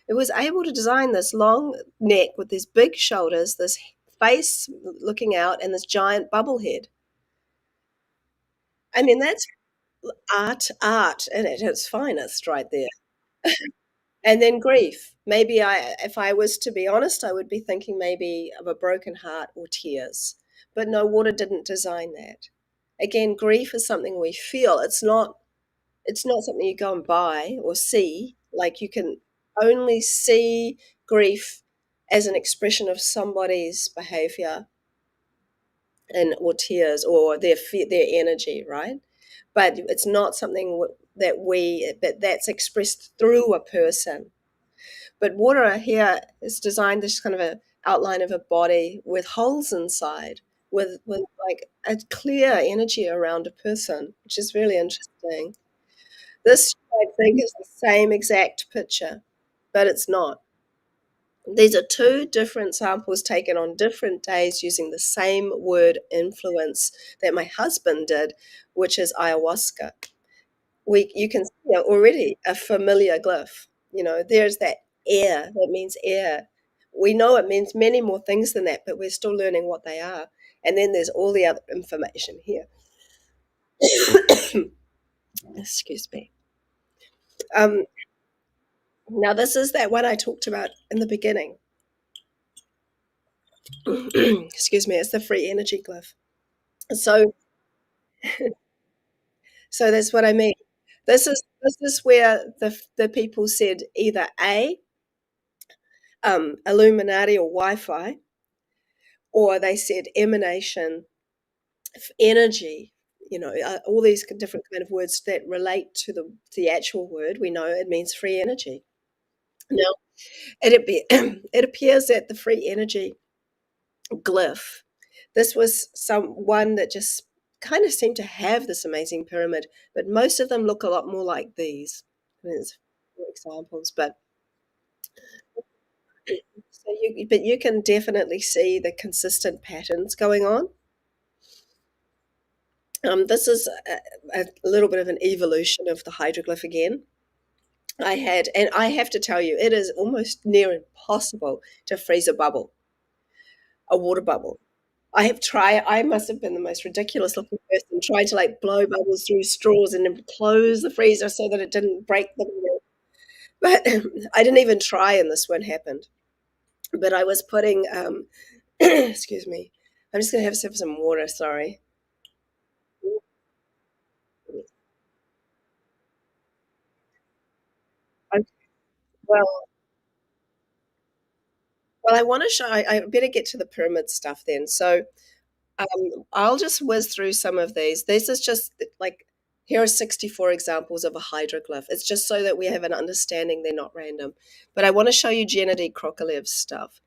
It was able to design this long neck with these big shoulders, this face looking out, and this giant bubble head. I mean, that's art in it, its finest right there. And then grief. Maybe if I was to be honest, I would be thinking maybe of a broken heart or tears. But no, water didn't design that. Again, grief is something we feel. It's not something you go and buy or see. Like you can only see grief as an expression of somebody's behavior and or tears or their energy, right? But it's not something that's expressed through a person. But water here is designed this kind of a outline of a body with holes inside, with like a clear energy around a person, which is really interesting. This, I think, is the same exact picture, but it's not. These are two different samples taken on different days using the same word influence that my husband did, which is ayahuasca. You can see already a familiar glyph. There's that air, that means air. We know it means many more things than that, but we're still learning what they are. And then there's all the other information here. Excuse me. Um, Now, this is that one I talked about in the beginning. Excuse me, it's the free energy glyph. So, so that's what I mean. This is where the people said either A, Illuminati or Wi-Fi, or they said emanation, energy. All these different kind of words that relate to the actual word. We know it means free energy. Now, it appears that the free energy glyph, this was one that just kind of seemed to have this amazing pyramid, but most of them look a lot more like these. There's examples, but you can definitely see the consistent patterns going on. This is a little bit of an evolution of the hydroglyph again. And I have to tell you, it is almost near impossible to freeze a water bubble. I must have been the most ridiculous looking person trying to like blow bubbles through straws and then close the freezer so that it didn't break them. But I didn't even try, and this one happened. But I was putting, excuse me, I'm just going to have a sip of some water, sorry. Okay, well, I want to show, I better get to the pyramid stuff then. So I'll just whiz through some of these. This is just like, here are 64 examples of a hydroglyph. It's just so that we have an understanding they're not random. But I want to show you Gennady Krokolev's stuff.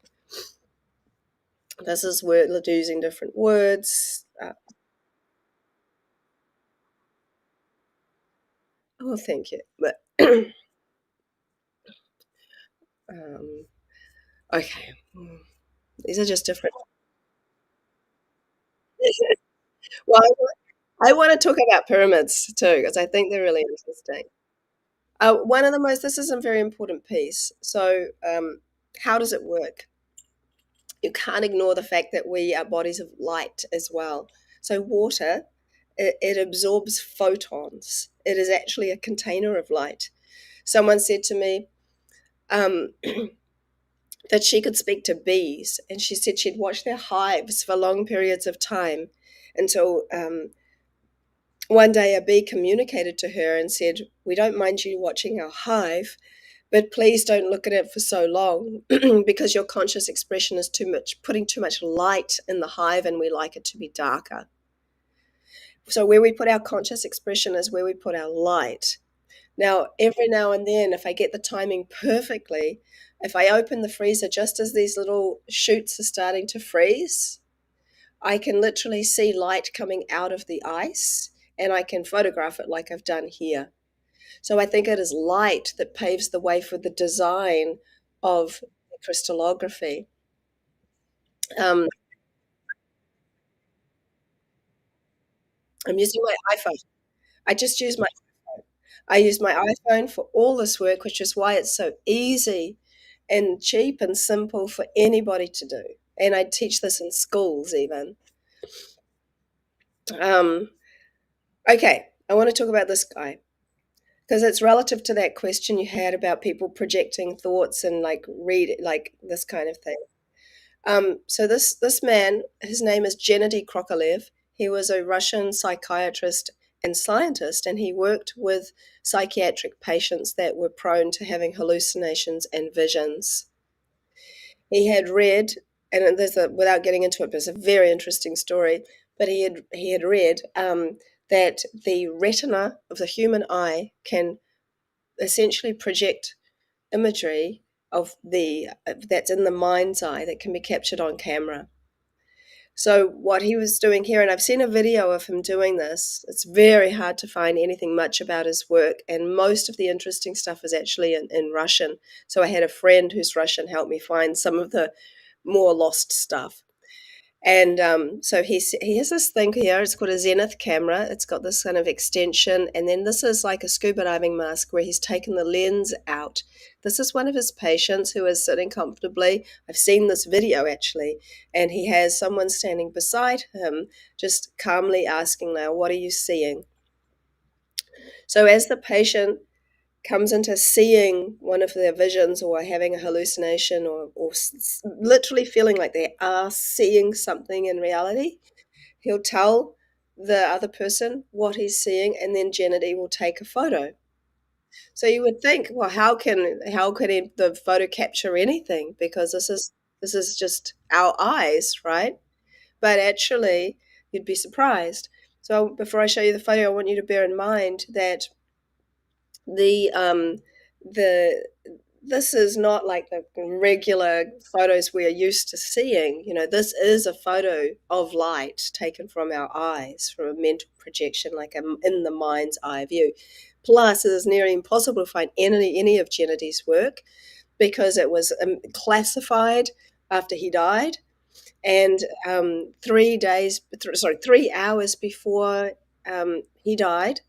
This is using different words. Oh, thank you. But okay, these are just different. Well, I want to talk about pyramids too, because I think they're really interesting. This is a very important piece. So, how does it work? You can't ignore the fact that we are bodies of light as well. So, water, it absorbs photons. It is actually a container of light. Someone said to me that she could speak to bees, and she said she'd watch their hives for long periods of time until one day a bee communicated to her and said, "We don't mind you watching our hive, but please don't look at it for so long because your conscious expression is putting too much light in the hive, and we like it to be darker." So where we put our conscious expression is where we put our light. Now, every now and then, if I get the timing perfectly, if I open the freezer just as these little shoots are starting to freeze, I can literally see light coming out of the ice, and I can photograph it like I've done here. So I think it is light that paves the way for the design of crystallography. Um, I'm using my iPhone. I just use my I use my iPhone for all this work, which is why it's so easy and cheap and simple for anybody to do. And I teach this in schools even. Um, okay, I want to talk about this guy because it's relative to that question you had about people projecting thoughts and like read like this kind of thing. So this man, his name is Gennady Krokalev. He was a Russian psychiatrist and scientist, and he worked with psychiatric patients that were prone to having hallucinations and visions. He had read, and without getting into it, but it's a very interesting story. But he had read that the retina of the human eye can essentially project imagery of the that's in the mind's eye that can be captured on camera. So what he was doing here, and I've seen a video of him doing this. It's very hard to find anything much about his work, and most of the interesting stuff is actually in Russian. So I had a friend who's Russian help me find some of the more lost stuff. And so he has this thing here. It's called a Zenith camera. It's got this kind of extension. And then this is like a scuba diving mask where he's taken the lens out. This is one of his patients who is sitting comfortably. I've seen this video actually. And he has someone standing beside him, just calmly asking now, what are you seeing? So as the patient comes into seeing one of their visions or having a hallucination or literally feeling like they are seeing something in reality, he'll tell the other person what he's seeing, and then Gennady will take a photo. So you would think, well, how can the photo capture anything? Because this is just our eyes, right? But actually, you'd be surprised. So before I show you the photo, I want you to bear in mind that the the this is not like the regular photos we are used to seeing. This is a photo of light taken from our eyes, from a mental projection, like in the mind's eye view. Plus, it is nearly impossible to find any of Gennady's work because it was classified after he died, and 3 hours before he died,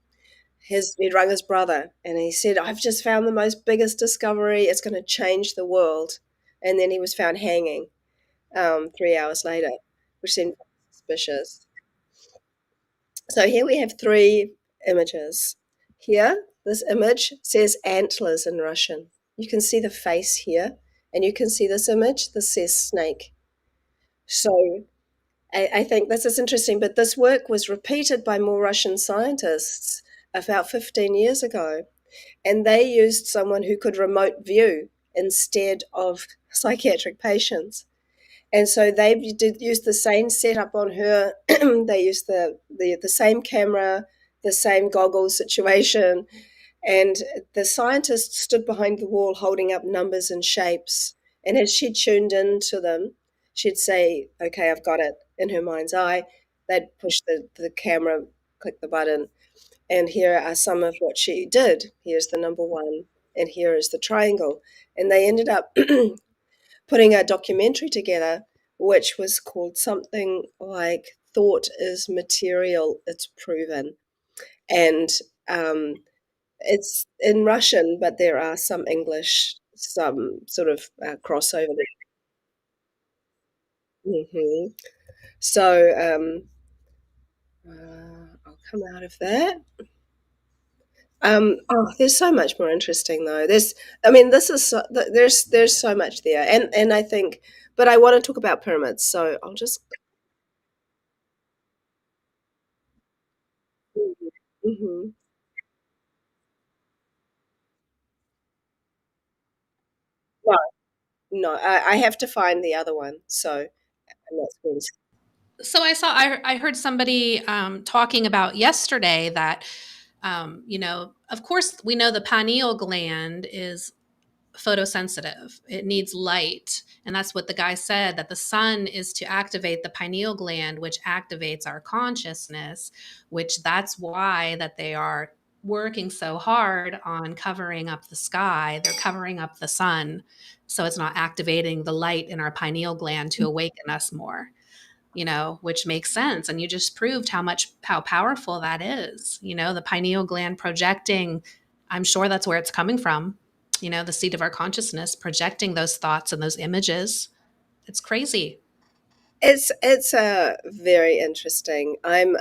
he'd rung his brother and he said, I've just found the most biggest discovery. It's going to change the world. And then he was found hanging 3 hours later, which seemed suspicious. So here we have three images. Here, this image says antlers in Russian. You can see the face here, and you can see this image. This says snake. So I think this is interesting, but this work was repeated by more Russian scientists about 15 years ago, and they used someone who could remote view instead of psychiatric patients. And so they did use the same setup on her. They used the same camera, the same goggles situation, and the scientist stood behind the wall holding up numbers and shapes. And as she tuned into them, she'd say, okay, I've got it, in her mind's eye. They'd push the camera, click the button, and here are some of what she did. Here's the number one, and here is the triangle. And they ended up putting a documentary together, which was called something like Thought is Material, It's Proven. And it's in Russian, but there are some English, some sort of crossover. Hmm. So I'll come out of that. There's so much more interesting though. I mean, there's so much there, and I think, but I want to talk about pyramids, so I'll just. Hmm. No, no, I have to find the other one. So, and that's really. So I heard somebody talking about yesterday that, of course, we know the pineal gland is photosensitive. It needs light. And that's what the guy said, that the sun is to activate the pineal gland, which activates our consciousness, which that's why that they are working so hard on covering up the sky. They're covering up the sun. So it's not activating the light in our pineal gland to awaken us more, which makes sense. And you just proved how powerful that is. The pineal gland projecting, I'm sure that's where it's coming from, the seat of our consciousness, projecting those thoughts and those images. It's crazy. It's very interesting. I'm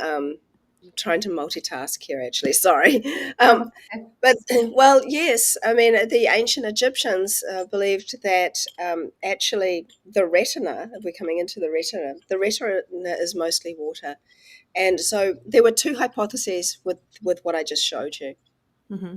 trying to multitask here, actually. Sorry. Oh, But, well, yes, I mean, the ancient Egyptians believed that actually the retina, if we're coming into the retina is mostly water. And so there were two hypotheses with what I just showed you. mm-hmm.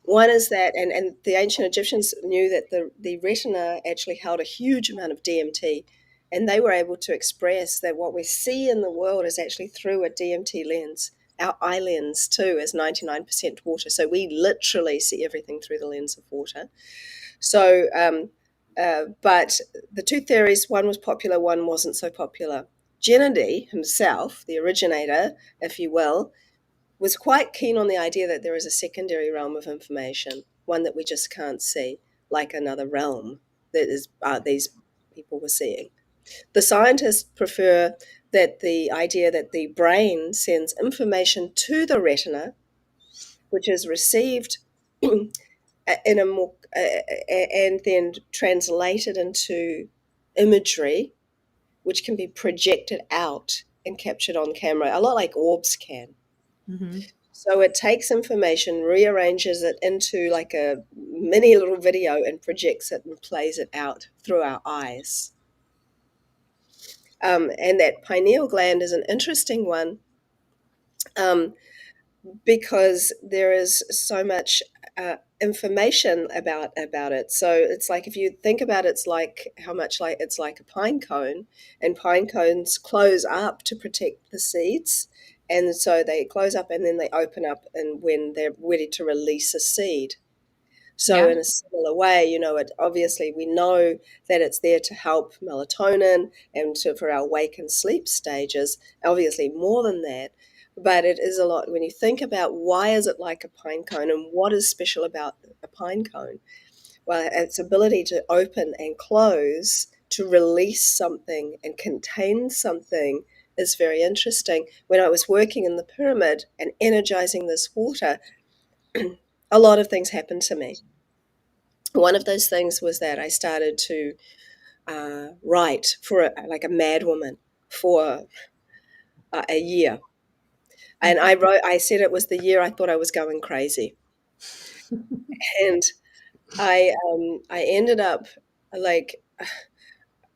One is that, and the ancient Egyptians knew that the retina actually held a huge amount of DMT, and they were able to express that what we see in the world is actually through a DMT lens. Our eye lens, too, is 99% water, so we literally see everything through the lens of water. So, but the two theories, one was popular, one wasn't so popular. Kennedy himself, the originator, if you will, was quite keen on the idea that there is a secondary realm of information, one that we just can't see, like another realm that is these people were seeing. The scientists prefer that the idea that the brain sends information to the retina, which is received in a more and then translated into imagery, which can be projected out and captured on camera, a lot like orbs can. Mm-hmm. So it takes information, rearranges it into like a mini little video and projects it and plays it out through our eyes. And that pineal gland is an interesting one because there is so much information about it. So it's like, if you think about it, it's like how much like it's like a pine cone, and pine cones close up to protect the seeds. And so they close up and then they open up, and when they're ready to release a seed. So Yeah. in a similar way, it obviously we know that it's there to help melatonin and for our wake and sleep stages, obviously more than that. But it is a lot when you think about why is it like a pine cone and what is special about a pine cone? Well, its ability to open and close, to release something and contain something is very interesting. When I was working in the pyramid and energizing this water, a lot of things happened to me. One of those things was that I started to write like a madwoman for a year. And I said it was the year I thought I was going crazy. And I ended up like,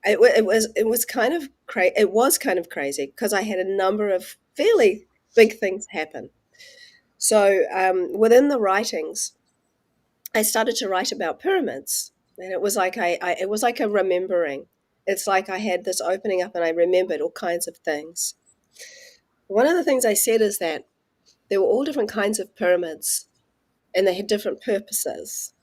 it was kind of crazy because I had a number of fairly big things happen. So within the writings, I started to write about pyramids, and it was like it was like a remembering. It's like I had this opening up, and I remembered all kinds of things. One of the things I said is that there were all different kinds of pyramids, and they had different purposes.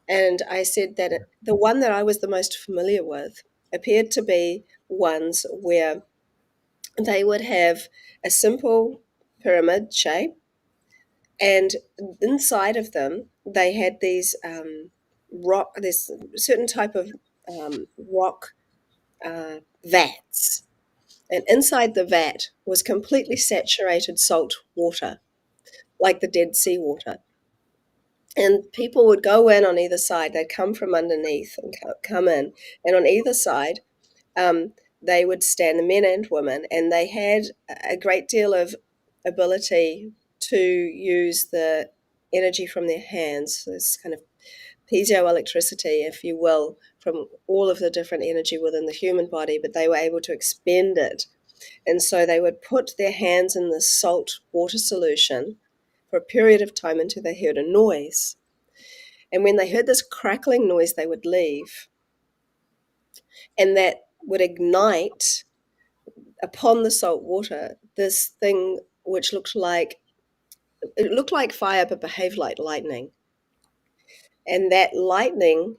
And I said that the one that I was the most familiar with appeared to be ones where they would have a simple pyramid shape, and inside of them they had these this certain type of rock vats, and inside the vat was completely saturated salt water, like the Dead Sea water. And people would go in on either side. They'd come from underneath and come in, and on either side they would stand, the men and women, and they had a great deal of ability to use the energy from their hands, this kind of piezoelectricity, if you will, from all of the different energy within the human body, but they were able to expend it. And so they would put their hands in this salt water solution for a period of time until they heard a noise. And when they heard this crackling noise, they would leave. And that would ignite upon the salt water this thing which looked like fire but behaved like lightning. and that lightning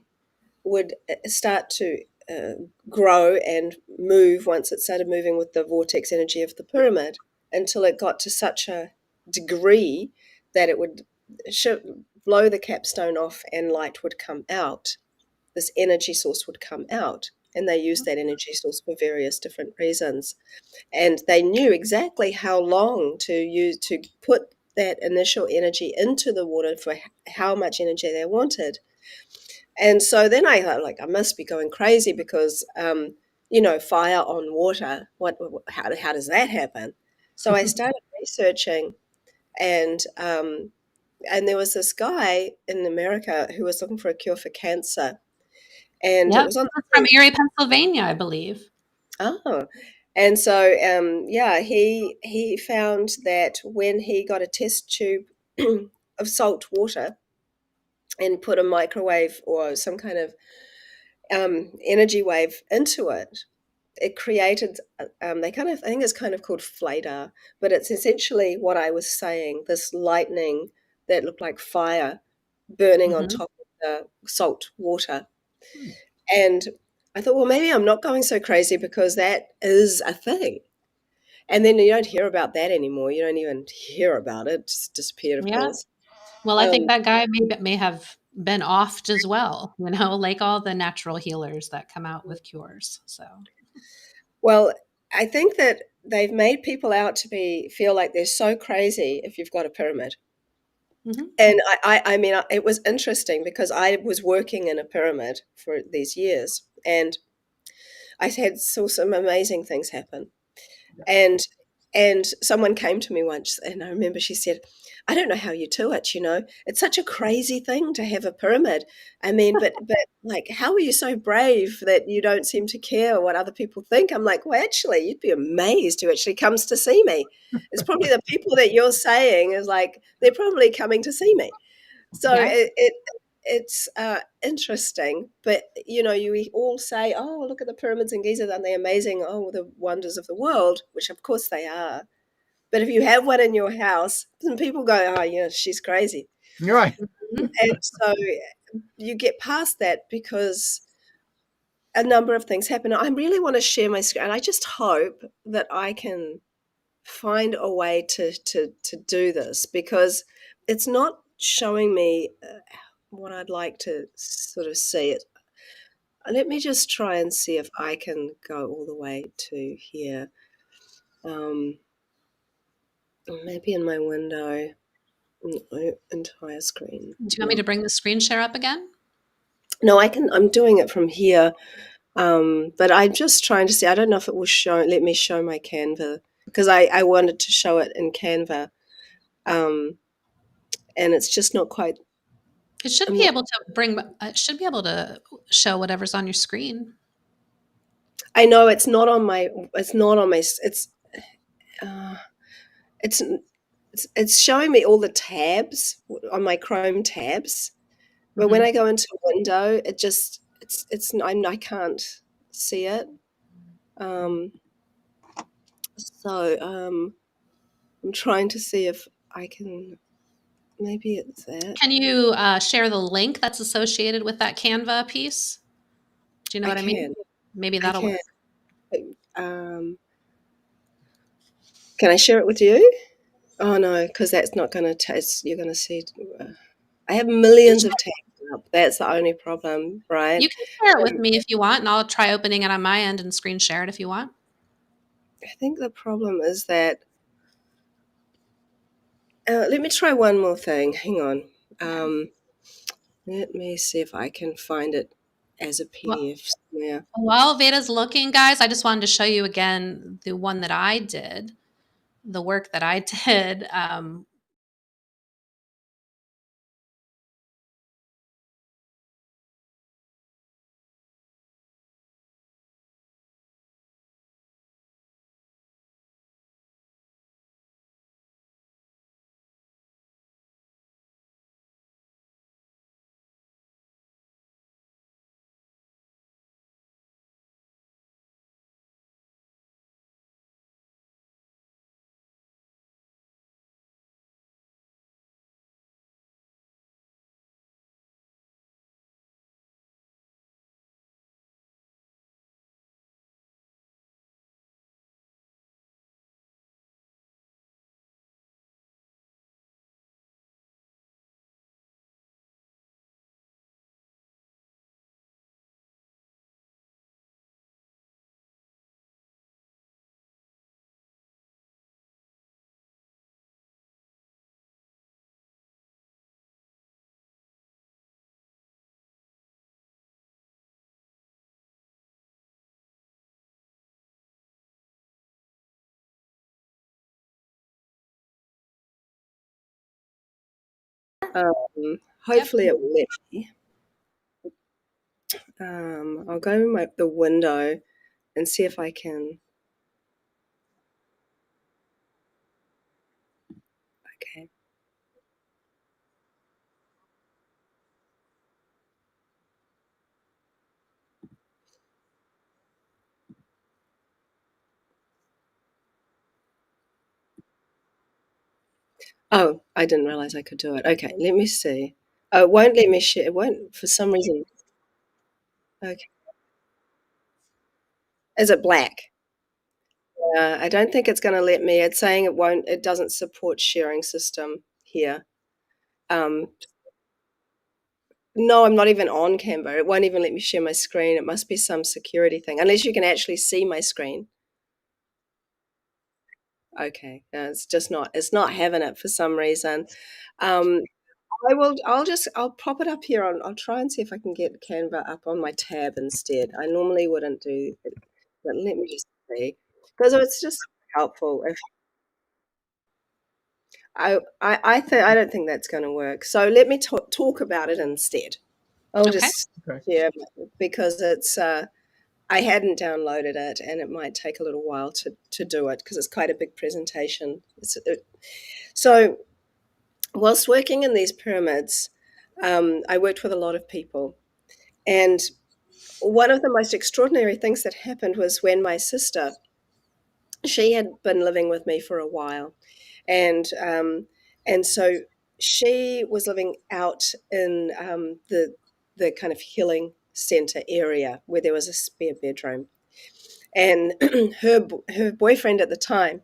would start to grow and move once it started moving with the vortex energy of the pyramid until it got to such a degree that it would blow the capstone off and light would come out. This energy source would come out. And they used that energy source for various different reasons. And they knew exactly how long to use to put that initial energy into the water for how much energy they wanted. And so then I thought, like, I must be going crazy because, fire on water. How does that happen? So I started researching, and there was this guy in America who was looking for a cure for cancer, and it Yep. was on That's the from news. Erie, Pennsylvania, I believe. Oh, and so yeah, he found that when he got a test tube of salt water and put a microwave or some kind of energy wave into it, it created they kind of, I think it's kind of called fladar, but it's essentially what I was saying, this lightning that looked like fire burning on Mhm. top of the salt water. And I thought, well, maybe I'm not going so crazy because that is a thing. And then you don't hear about that anymore. You don't even hear about it. It's disappeared, of Yeah. course. Well, I think Um, that guy may have been offed as well, like all the natural healers that come out with cures. So, well, I think that they've made people out to feel like they're so crazy if you've got a pyramid. mhm. And I mean, it was interesting because I was working in a pyramid for these years, and I saw some amazing things happen. And someone came to me once, and I remember she said, "I don't know how you do it. It's such a crazy thing to have a pyramid. I mean, but like, how are you so brave that you don't seem to care what other people think?" I'm like, "Well, actually, you'd be amazed who actually comes to see me. It's probably the people that you're saying is like they're probably coming to see me." So Yeah. it's interesting, but you all say, "Oh, look at the pyramids in Giza, aren't they amazing? Oh, the wonders of the world," which of course they are. But if you have one in your house, then people go, "Oh, yeah, she's crazy," You're right. Mhm. and so you get past that because a number of things happen. I really want to share my screen, and I just hope that I can find a way to do this because it's not showing me what I'd like to sort of see it. Let me just try and see if I can go all the way to here. Um, Maybe in my window, entire screen. Do you want me No, to bring the screen share up again? no, I can. I'm doing it from here, but I'm just trying to see. I don't know if it will show. Let me show my Canva because I wanted to show it in Canva, um, and it's just not quite. It should I'm be not. able to it should be able to show whatever's on your screen. I know it's not on my. It's not on my. Uh, it's it's showing me all the tabs on my Chrome tabs, but when Mhm. I go into window, I can't see it. Um, so I'm trying to see if I can. Maybe it's that. Can you share the link that's associated with that Canva piece? Do you know I what I mean? can. Maybe I that'll can. work. Um, can I share it with you? Oh no, because that's not going to taste. You're going to see. Uh, I have millions of tabs up. That's the only problem, right? You can share it with Um, me if you want, and I'll try opening it on my end and screen share it if you want. I think the problem is that. Let me try one more thing. Hang on. Yeah. Um, Let me see if I can find it as a Well, PDF somewhere. while Veda's looking, guys, I just wanted to show you again the one that I did, the work that I did. Yep. Hopefully it will let me. I'll go in the window and see if I can. Okay. Oh, I didn't realize I could do it. Okay, let me see. Oh, it won't let me share. It won't, for some reason. Okay. Is it black? I don't think it's going to let me. It's saying it won't, it doesn't support sharing system here. Um, no, I'm not even on Canva. It won't even let me share my screen. It must be some security thing, unless you can actually see my screen. Okay, no, it's not having it for some reason. Um, I'll pop it up here I'll try and see if I can get Canva up on my tab instead. I normally wouldn't do it, but let me just see. Because it's just helpful if I don't think that's going to work. So let me talk about it instead. I'll Okay. just Okay. share because it's I hadn't downloaded it and it might take a little while to do it because it's quite a big presentation. So whilst working in these pyramids, I worked with a lot of people, and one of the most extraordinary things that happened was when my sister, she had been living with me for a while, and so she was living out in the kind of healing center area where there was a spare bedroom, and her boyfriend at the time,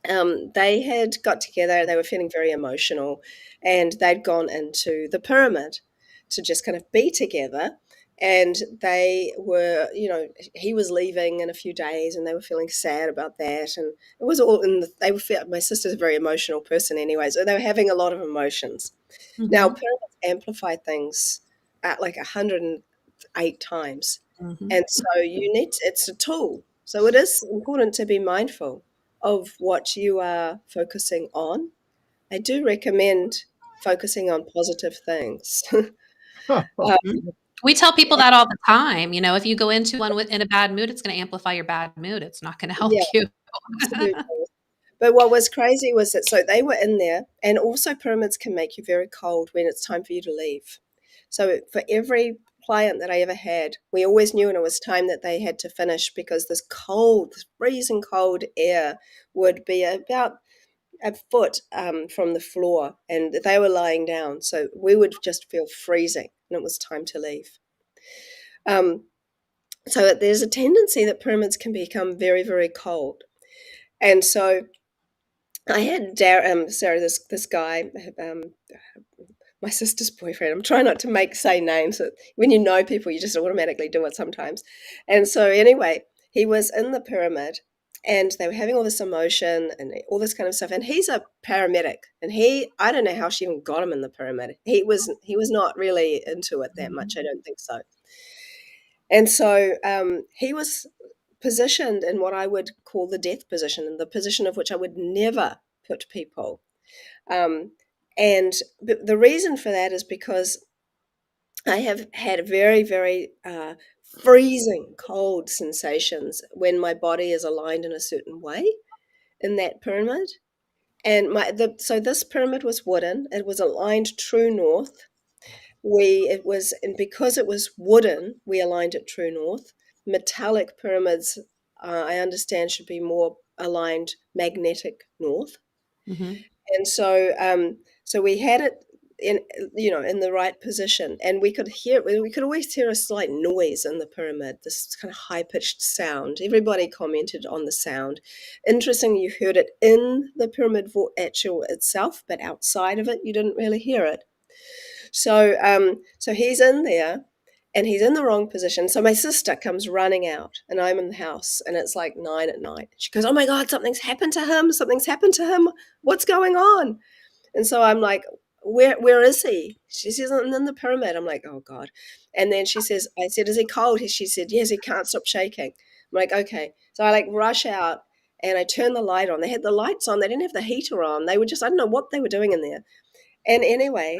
they had got together. They were feeling very emotional, and they'd gone into the pyramid to just kind of be together. And they were, he was leaving in a few days, and they were feeling sad about that. And it was all in they were. My sister's a very emotional person, anyway, so they were having a lot of emotions. Now, Mm-hmm. pyramids amplify things at like 108 times, Mm-hmm. and so it's a tool. So it is important to be mindful of what you are focusing on. I do recommend focusing on positive things. Well, uh, We tell people that all the time. If you go into one in a bad mood, it's going to amplify your bad mood. It's not going to help yeah, you. absolutely. But what was crazy was that so they were in there, and also pyramids can make you very cold when it's time for you to leave. So for every client that I ever had, we always knew when it was time that they had to finish because this cold, freezing cold air would be about a foot from the floor, and they were lying down. So we would just feel freezing, and it was time to leave. Um, so there's a tendency that pyramids can become very, very cold. And so I had Sarah, this guy, my sister's boyfriend. I'm trying not to say names. When you know people, you just automatically do it sometimes. And so anyway, he was in the pyramid, and they were having all this emotion and all this kind of stuff. And he's a paramedic, and I don't know how she even got him in the pyramid. He was not really into it that much. I don't think so. And so he was positioned in what I would call the death position, in the position of which I would never put people. Um, and the reason for that is because I have had very, very freezing cold sensations when my body is aligned in a certain way in that pyramid. And so this pyramid was wooden. It was aligned true north. And because it was wooden, we aligned it true north. Metallic pyramids, I understand, should be more aligned magnetic north. Mm-hmm. And so we had it in in the right position, and we could always hear a slight noise in the pyramid, this kind of high-pitched sound. Everybody commented on the sound. Interestingly, you heard it in the pyramid actual itself, but outside of it you didn't really hear it. So he's in there, and he's in the wrong position. So my sister comes running out, and I'm in the house, and it's like 9 at night. She goes, "Oh my God, something's happened to him! Something's happened to him! What's going on?" And so I'm like, "Where is he?" She says, "In the pyramid." I'm like, "Oh God!" And then I said, "Is he cold?" She said, "Yes, he can't stop shaking." I'm like, "Okay." So I like rush out, and I turn the light on. They had the lights on. They didn't have the heater on. They were just, I don't know what they were doing in there. And anyway,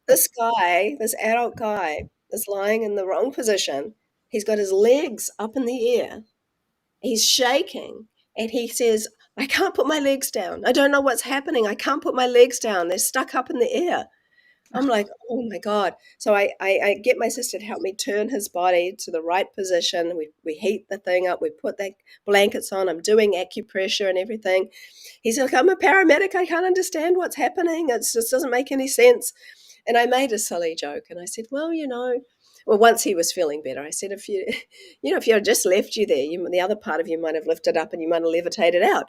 this adult guy, is lying in the wrong position. He's got his legs up in the air. He's shaking, and he says, "I can't put my legs down. I don't know what's happening. I can't put my legs down. They're stuck up in the air." I'm like, oh my God. So I get my sister to help me turn his body to the right position. We heat the thing up. We put the blankets on. I'm doing acupressure and everything. He's like, I'm a paramedic. I can't understand what's happening. It just doesn't make any sense. And I made a silly joke. And I said, well, once he was feeling better, I said, if you, if you had just left you there, the other part of you might have lifted up and you might have levitated out.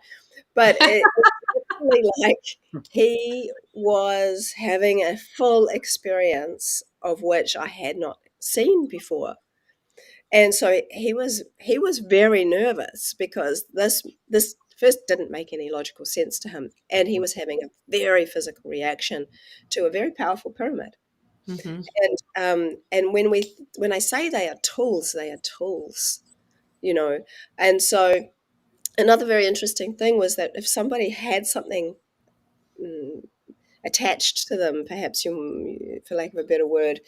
But really, like, he was having a full experience of which I had not seen before. And so he was very nervous because this first didn't make any logical sense to him, and he was having a very physical reaction to a very powerful pyramid. Mm-hmm. And when I say they are tools, you know. And so another very interesting thing was that if somebody had something mm, attached to them, perhaps for lack of a better word,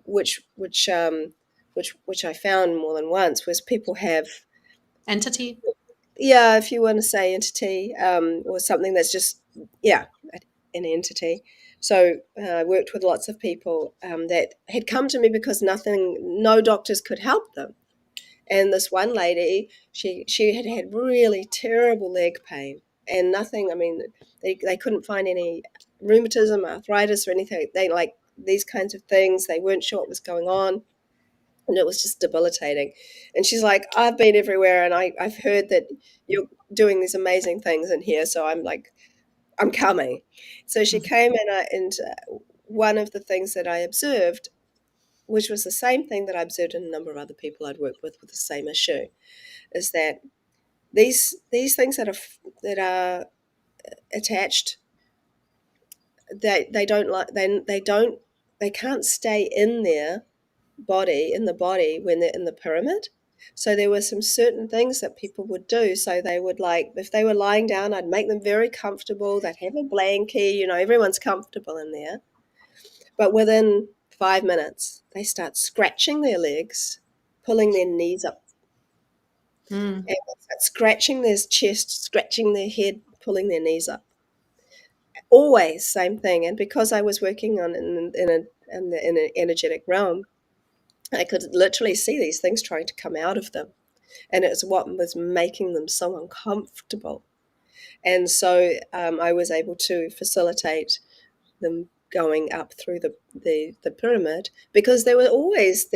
which which um, which I found more than once was people have, Entity. yeah, if you want to say entity, or something that's just, yeah, an entity. So I worked with lots of people that had come to me because no doctors could help them. And this one lady, she had had really terrible leg pain and nothing. I mean, they couldn't find any rheumatism, arthritis, or anything. They like these kinds of things. They weren't sure what was going on, and it was just debilitating. And she's like, I've been everywhere, and I've heard that you're doing these amazing things in here. So I'm like, I'm coming. So she came in, and one of the things that I observed, which was the same thing that I observed in a number of other people I'd worked with the same issue, is that these things that are attached, they don't like they can't stay in the body when they're in the pyramid. So there were some certain things that people would do. So they would, like, if they were lying down, I'd make them very comfortable. They'd have a blankie, everyone's comfortable in there. But within 5 minutes, they start scratching their legs, pulling their knees up, Mm. and start scratching their chest, scratching their head, pulling their knees up. Always same thing. And because I was working on in an energetic realm, I could literally see these things trying to come out of them, and it's what was making them so uncomfortable. And so I was able to facilitate them going up through the pyramid, because there was always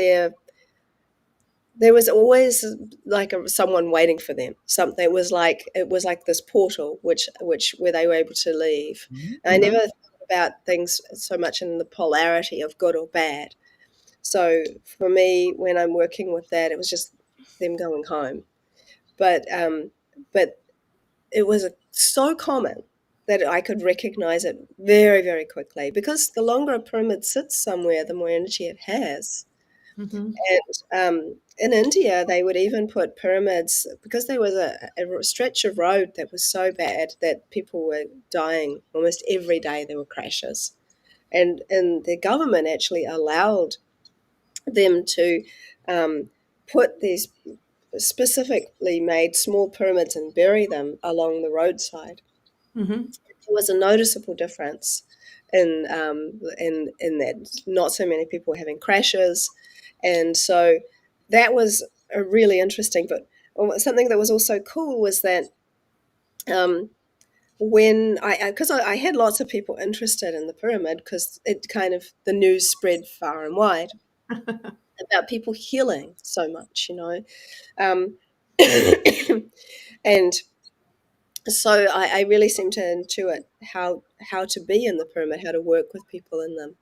like someone waiting for them. Something it was like this portal, which where they were able to leave. And I never thought about things so much in the polarity of good or bad. So for me, when I'm working with that, it was just them going home. But but it was so common that I could recognize it very, very quickly, because the longer a pyramid sits somewhere, the more energy it has. Mm-hmm. And in India, they would even put pyramids, because there was a stretch of road that was so bad that people were dying almost every day. There were crashes. And the government actually allowed them to put these specifically made small pyramids and bury them along the roadside. Mm-hmm. There was a noticeable difference in that not so many people were having crashes. And so that was a really interesting. But something that was also cool was that when because I had lots of people interested in the pyramid, because it kind of, the news spread far and wide about people healing so much, um, and so I really seem to intuit how to be in the pyramid, how to work with people in them.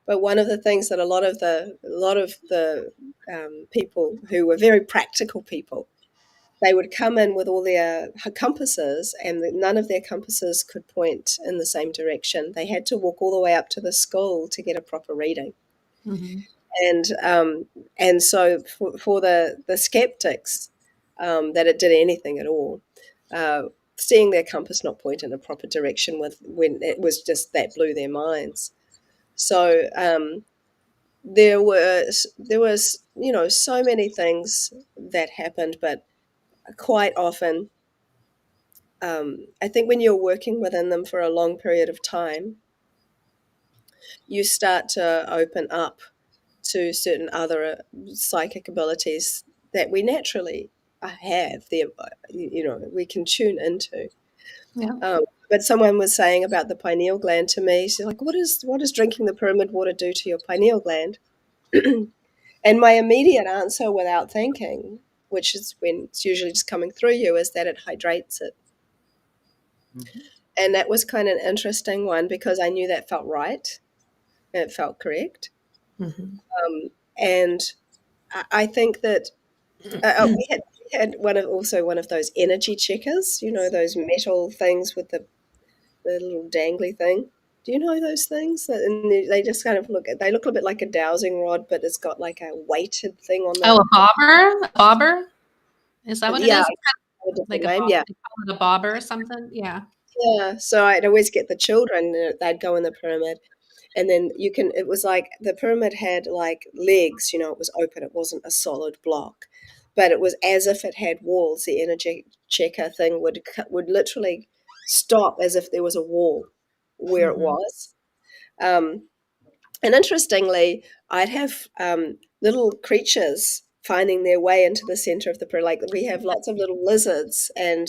But one of the things that a lot of the people who were very practical people, they would come in with all their compasses, and none of their compasses could point in the same direction. They had to walk all the way up to the school to get a proper reading. Mm-hmm. And so for the skeptics, that it did anything at all, seeing their compass not point in a proper direction when it was just that blew their minds. So there was so many things that happened, but quite often I think when you're working within them for a long period of time, you start to open up to certain other psychic abilities that we naturally have. We can tune into. Yeah. But someone was saying about the pineal gland to me. She's like, "What does drinking the pyramid water do to your pineal gland?" And my immediate answer, without thinking, which is when it's usually just coming through you, is that it hydrates it. Mhm. And that was kind of an interesting one because I knew that felt right and it felt correct. Mm-hmm. And I think that we had one of those energy checkers, those metal things with the little dangly thing. Do you know those things? And they just kind of they look a bit like a dowsing rod, but it's got like a weighted thing on Oh, the, a bobber? A bobber? Is that what it yeah, is? a different Like a name, bob, yeah. they call it a bobber or something? Yeah. Yeah, so I'd always get the children, they'd go in the pyramid, and then it was like the pyramid had like legs, it was open, it wasn't a solid block, but it was as if it had walls. The energy checker thing would literally stop as if there was a wall where it Mm-hmm. was. Um, and interestingly, I'd have little creatures finding their way into the center of the pyramid. Like we have lots of little lizards, and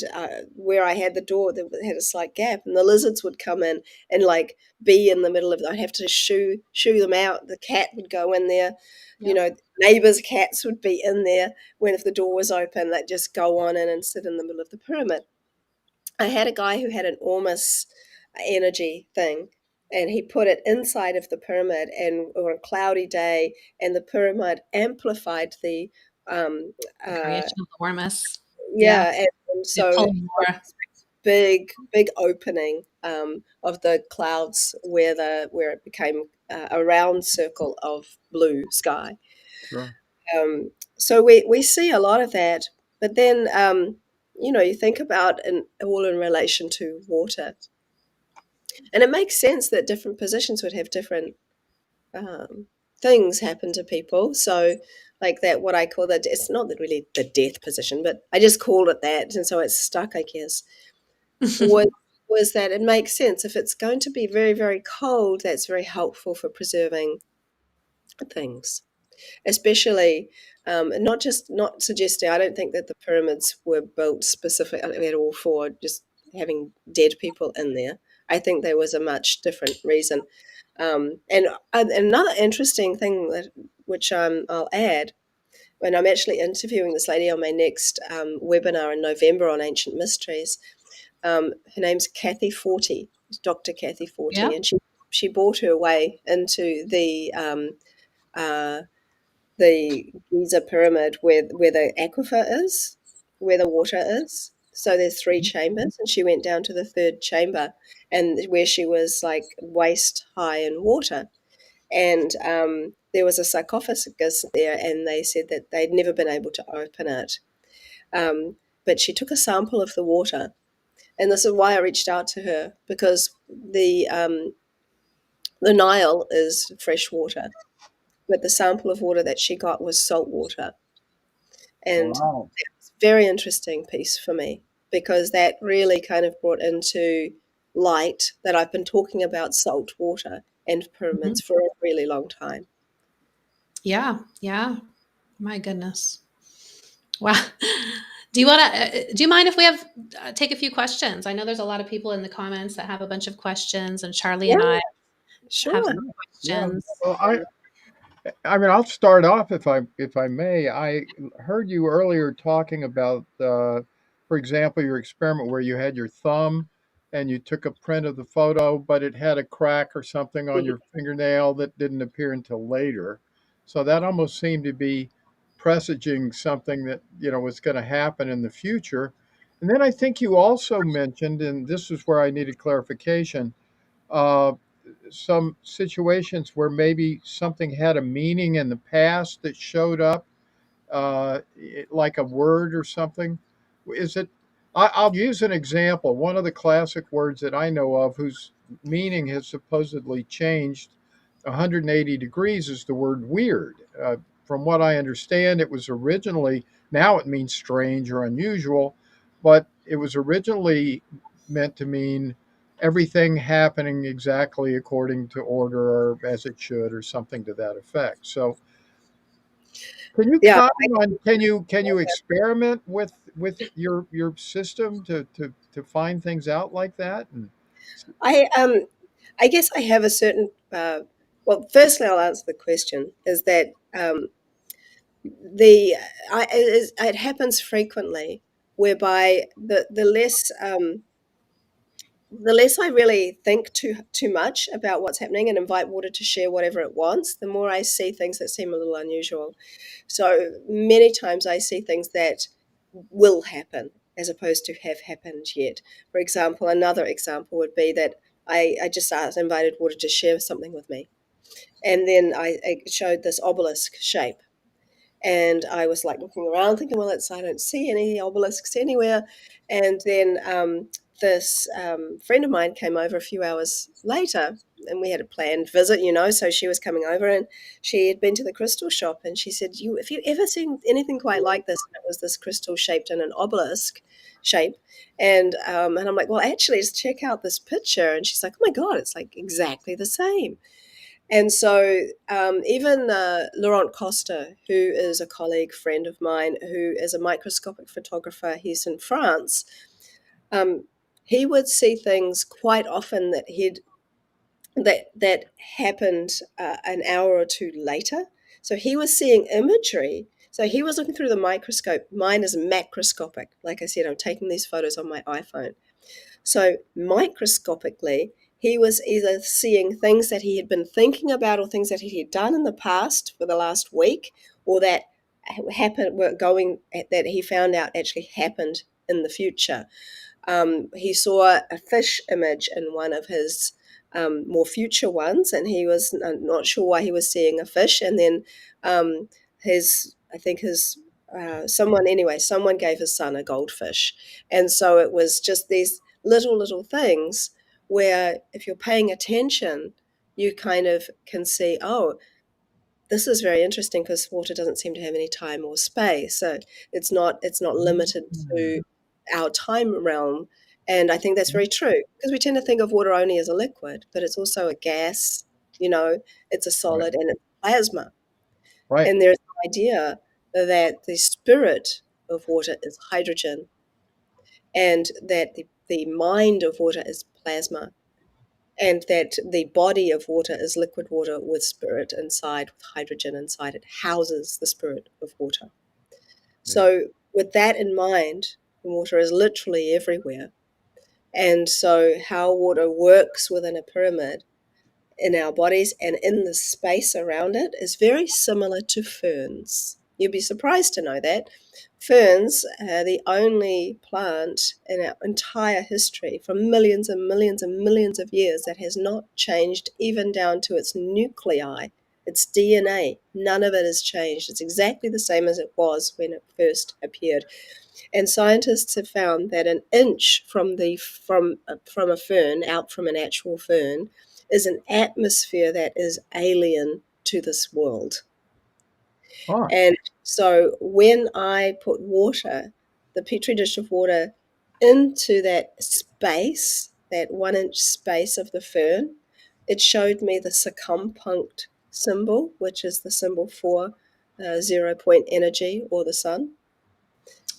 where I had the door, there had a slight gap, and the lizards would come in and like be in the middle of. I'd have to shoo them out. The cat would go in there. Yep. Neighbors' cats would be in there when if the door was open, they'd just go on in and sit in the middle of the pyramid. I had a guy who had an Ormus energy thing, and he put it inside of the pyramid, and on a cloudy day, and the pyramid amplified the um, The uh, creation of the wormus. Yeah. yeah, and It so pulled more. big opening of the clouds where it became a round circle of blue sky. Sure. So we see a lot of that, but then you think about all in relation to water, and it makes sense that different positions would have different um, things happen to people. So, like that, what I call that, it's not really the death position, but I just called it that, and so it's stuck, I guess. Was was that it makes sense if it's going to be very very cold, that's very helpful for preserving things, especially not suggesting. I don't think that the pyramids were built specifically at all for just having dead people in there. I think there was a much different reason. And another interesting thing which I'll add, when I'm actually interviewing this lady on my next webinar in November on ancient mysteries. Her name's Kathy Forty, Dr. Kathy Forty, Yep. and she bought her way into uh, the Giza pyramid where the aquifer is, where the water is. So there's three chambers, and she went down to the third chamber, and where she was like waist high in water. And there was a sarcophagus there, and they said that they'd never been able to open it. Um, but she took a sample of the water, and this is why I reached out to her, because the Nile is fresh water, but the sample of water that she got was salt water. And Wow. very interesting piece for me, because that really kind of brought into light that I've been talking about salt water and Mhm. pyramids for a really long time. Yeah. Yeah. My goodness. Wow. Do you want to? Do you mind if we have take a few questions? I know there's a lot of people in the comments that have a bunch of questions, and Charlie and Yeah, I have sure. some Yeah. questions. Well, I mean, I'll start off if I may. I heard you earlier talking about, for example, your experiment where you had your thumb and you took a print of the photo, but it had a crack or something on your fingernail that didn't appear until later. So that almost seemed to be presaging something that was going to happen in the future. And then I think you also mentioned, and this is where I needed clarification. Uh, some situations where maybe something had a meaning in the past that showed up, like a word or something. Is it? I'll use an example. One of the classic words that I know of whose meaning has supposedly changed 180 degrees is the word weird. From what I understand, it was originally, now it means strange or unusual, but it was originally meant to mean everything happening exactly according to order or as it should or something to that effect. So can you Yeah, comment on can you experiment with your system to find things out like that? And I I guess I have a certain. Well, firstly, I'll answer the question. Is that the it happens frequently, whereby the less I really think too much about what's happening and invite water to share whatever it wants, the more I see things that seem a little unusual. So many times I see things that will happen as opposed to have happened yet. For example, another example would be that I just invited water to share something with me. And then I showed this obelisk shape. And I was like looking around, thinking, well, I don't see any obelisks anywhere. And then this friend of mine came over a few hours later, and we had a planned visit, So she was coming over, and she had been to the crystal shop, and she said, "Have you ever seen anything quite like this?" And it was this crystal shaped in an obelisk shape, and I'm like, "Well, actually, just check out this picture." And she's like, "Oh my god, it's like exactly the same." And so, even Laurent Costa, who is a colleague friend of mine, who is a microscopic photographer, he's in France. Um, he would see things quite often that happened an hour or two later. So he was seeing imagery. So he was looking through the microscope. Mine is macroscopic. Like I said, I'm taking these photos on my iPhone. So, microscopically, he was either seeing things that he had been thinking about or things that he had done in the past for the last week, or that happened were going that he found out actually happened in the future. He saw a fish image in one of his more future ones, and he was not sure why he was seeing a fish. And then I think his someone gave his son a goldfish, and so it was just these little things where, if you're paying attention, you kind of can see, oh, this is very interesting because water doesn't seem to have any time or space. So it's not limited to our time realm. And I think that's very true because we tend to think of water only as a liquid, but it's also a gas, you know, it's a right, solid and it's plasma. right, And there's the idea that the spirit of water is hydrogen and that the mind of water is plasma and that the body of water is liquid water with spirit inside, with hydrogen inside. It houses the spirit of water. yeah, So, with that in mind, water is literally everywhere. And so, how water works within a pyramid in our bodies and in the space around it is very similar to ferns. You'd be surprised to know that. Ferns are the only plant in our entire history for millions and millions and millions of years that has not changed even down to its nuclei, its DNA. None of it has changed. It's exactly the same as it was when it first appeared. And scientists have found that an inch from a fern, out from an actual fern, is an atmosphere that is alien to this world. huh, And so when I put water, the petri dish of water, into that space, that 1 inch space of the fern, it showed me the circumpunct symbol, which is the symbol for 0 point energy or the sun.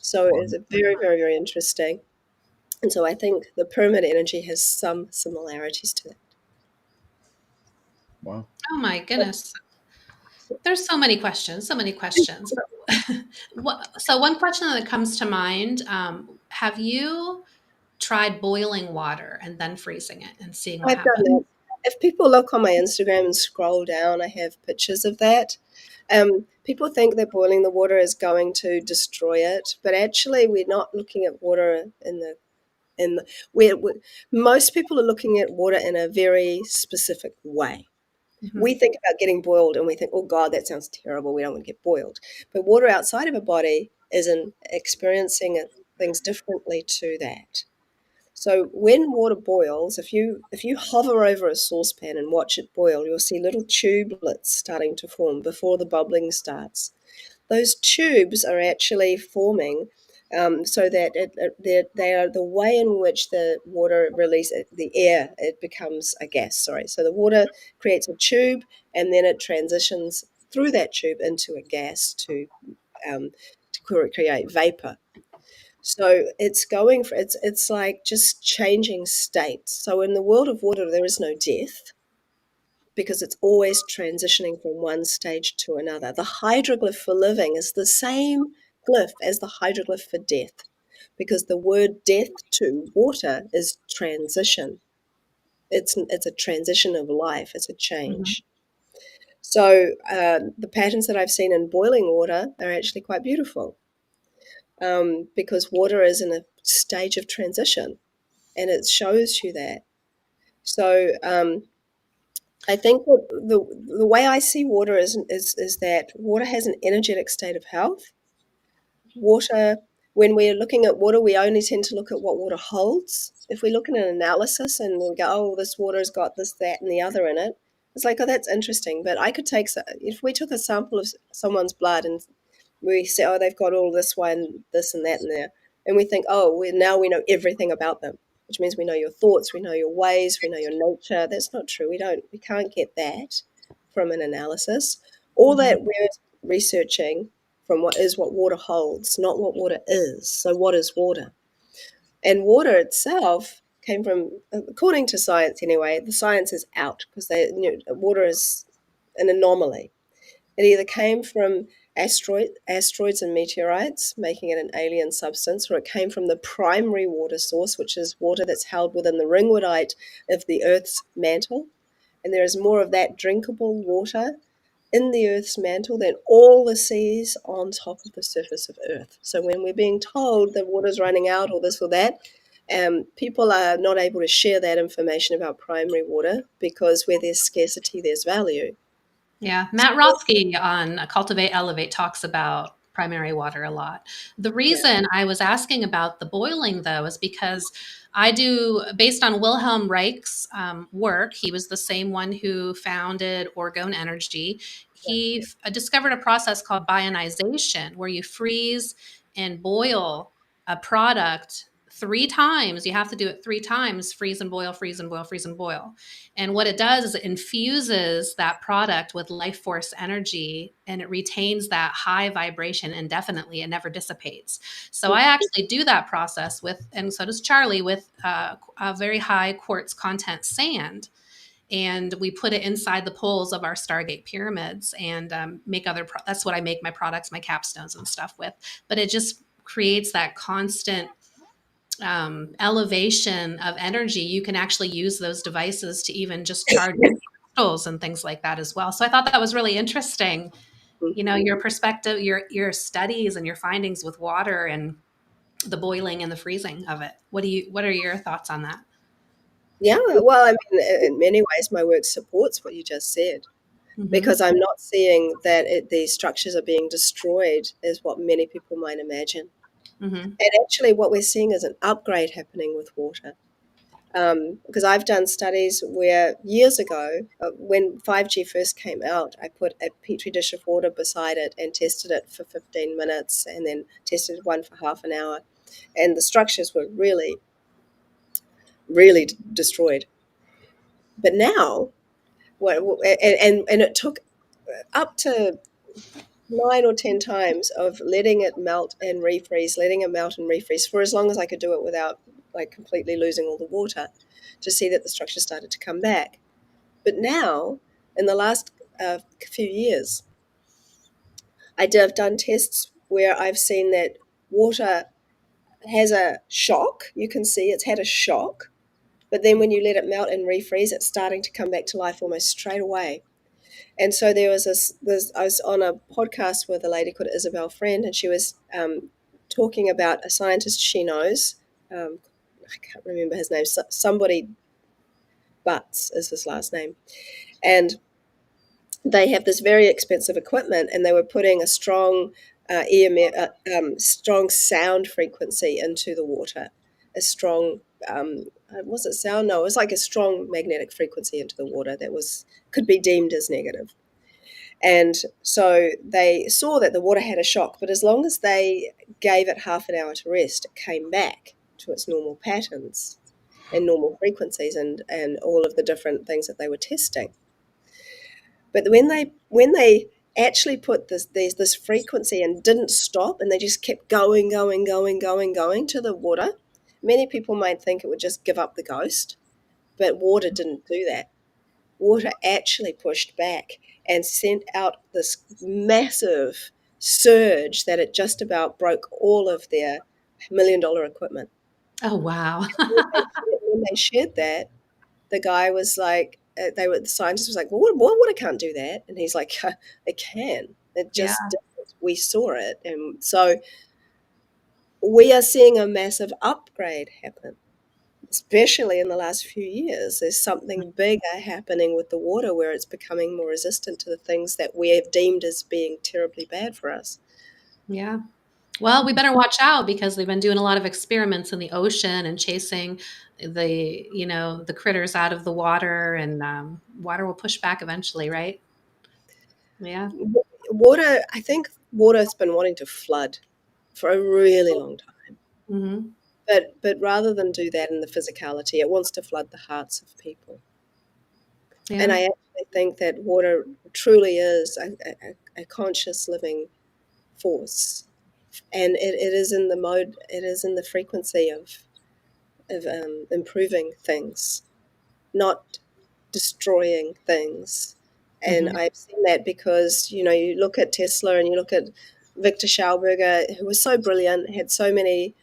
So wow, it's a very, very, very interesting. And so I think the pyramid energy has some similarities to wow. Oh my that. goodness. There's so many questions, so many questions. So one question that comes to mind, have you tried boiling water and then freezing it and seeing what I've done happens? that. If people look on my Instagram and scroll down, I have pictures of that. People think that boiling the water is going to destroy it, but actually, we're not looking at water in the we most people are looking at water in a very specific way. Mhm. We think about getting boiled and we think, oh God, that sounds terrible. We don't want to get boiled. But water outside of a body is experiencing it. things differently to that. So when water boils, if you hover over a saucepan and watch it boil, you'll see little tubelets starting to form before the bubbling starts. Those tubes are actually forming so that they are the way in which the water releases the air. It becomes a gas. Sorry, so the water creates a tube, and then it transitions through that tube into a gas to create vapor. So it's going for it's like just changing states. So in the world of water, there is no death because it's always transitioning from one stage to another. The hydroglyph for living is the same glyph as the hydroglyph for death, because the word death to water is transition. It's a transition of life. It's a Mm-hmm. change. So the patterns that I've seen in boiling water are actually quite beautiful, because water is in a stage of transition, and it shows you that. So I think that the way I see water is that water has an energetic state of health. Water, when we're looking at water, we only tend to look at what water holds. If we look at an analysis and we go, oh, this water's got this, that, and the other in it, it's like, oh, that's interesting. But I could take, if we took a sample of someone's blood and we say, oh, they've got all this one, this and that in there, and we think, oh, now we know everything about them, which means we know your thoughts, we know your ways, we know your nature. That's not true. We can't get that from an analysis. All Mm-hmm. that we're researching from what water holds, not what water is. So what is water? And water itself came from, according to science anyway, the science is out because water is an anomaly. It either came from asteroids and meteorites, making it an alien substance, or it came from the primary water source, which is water that's held within the ringwoodite of the Earth's mantle. And there is more of that drinkable water in the Earth's mantle than all the seas on top of the surface of Earth. So when we're being told that water's running out or this or that, people are not able to share that information about primary water because where there's scarcity, there's value. Yeah, Matt Rothke on Cultivate Elevate talks about primary water a lot. The Yeah. reason I was asking about the boiling, though, is because I do, based on Wilhelm Reich's work, he was the same one who founded Orgone Energy. He discovered a process called bionization, where you freeze and boil a product 3 times. You have to do it 3 times: freeze and boil, freeze and boil, freeze and boil. And what it does is it infuses that product with life force energy, and it retains that high vibration indefinitely. It never dissipates. So I actually do that process with, and so does Charlie, with a very high quartz content sand. And we put it inside the poles of our Stargate pyramids and make that's what I make my products, my capstones and stuff with. But it just creates that constant elevation of energy. You can actually use those devices to even just charge crystals and things like that as well. So I thought that was really interesting. You know, your perspective, your studies and your findings with water and the boiling and the freezing of it. What are your thoughts on that? Yeah, well, I mean, in many ways, my work supports what you just said, Mm-hmm. because I'm not seeing that these structures are being destroyed as what many people might imagine. Mm-hmm. And actually, what we're seeing is an upgrade happening with water. Because I've done studies where years ago, when 5G first came out, I put a petri dish of water beside it and tested it for 15 minutes and then tested one for half an hour. And the structures were really, really destroyed. But now, and it took up to 9 or 10 times of letting it melt and refreeze, letting it melt and refreeze for as long as I could do it without like completely losing all the water, to see that the structure started to come back. But now, in the last few years, I've done tests where I've seen that water has a shock. You can see it's had a shock, but then when you let it melt and refreeze, it's starting to come back to life almost straight away. And so there was I was on a podcast with a lady called Isabel Friend, and she was talking about a scientist she knows. I can't remember his name. Somebody Butts is his last name. And they have this very expensive equipment, and they were putting a strong strong sound frequency into the water, a strong was it sound? No, it was like a strong magnetic frequency into the water that could be deemed as negative. And so they saw that the water had a shock, but as long as they gave it half an hour to rest, it came back to its normal patterns and normal frequencies and all of the different things that they were testing. But when they actually put this frequency and didn't stop, and they just kept going to the water, many people might think it would just give up the ghost, but water didn't do that. Water actually pushed back and sent out this massive surge that it just about broke all of their $1 million equipment. Oh, wow. When they shared that, the guy was like, the scientist was like, well, water can't do that. And he's like, it can. It Yeah. just did. We saw it. And so we are seeing a massive upgrade happen, especially in the last few years. There's something bigger happening with the water where it's becoming more resistant to the things that we have deemed as being terribly bad for us. Yeah. Well, we better watch out because they've been doing a lot of experiments in the ocean and chasing the critters out of the water, and water will push back eventually, right? Yeah. Water, I think water's been wanting to flood for a really long time. Mm-hmm. But rather than do that in the physicality, it wants to flood the hearts of people. Yeah. And I actually think that water truly is a conscious living force. And it is in the mode, it is in the frequency of improving things, not destroying things. And Mm-hmm. I've seen that because, you look at Tesla and you look at Victor Schauberger, who was so brilliant, had so many,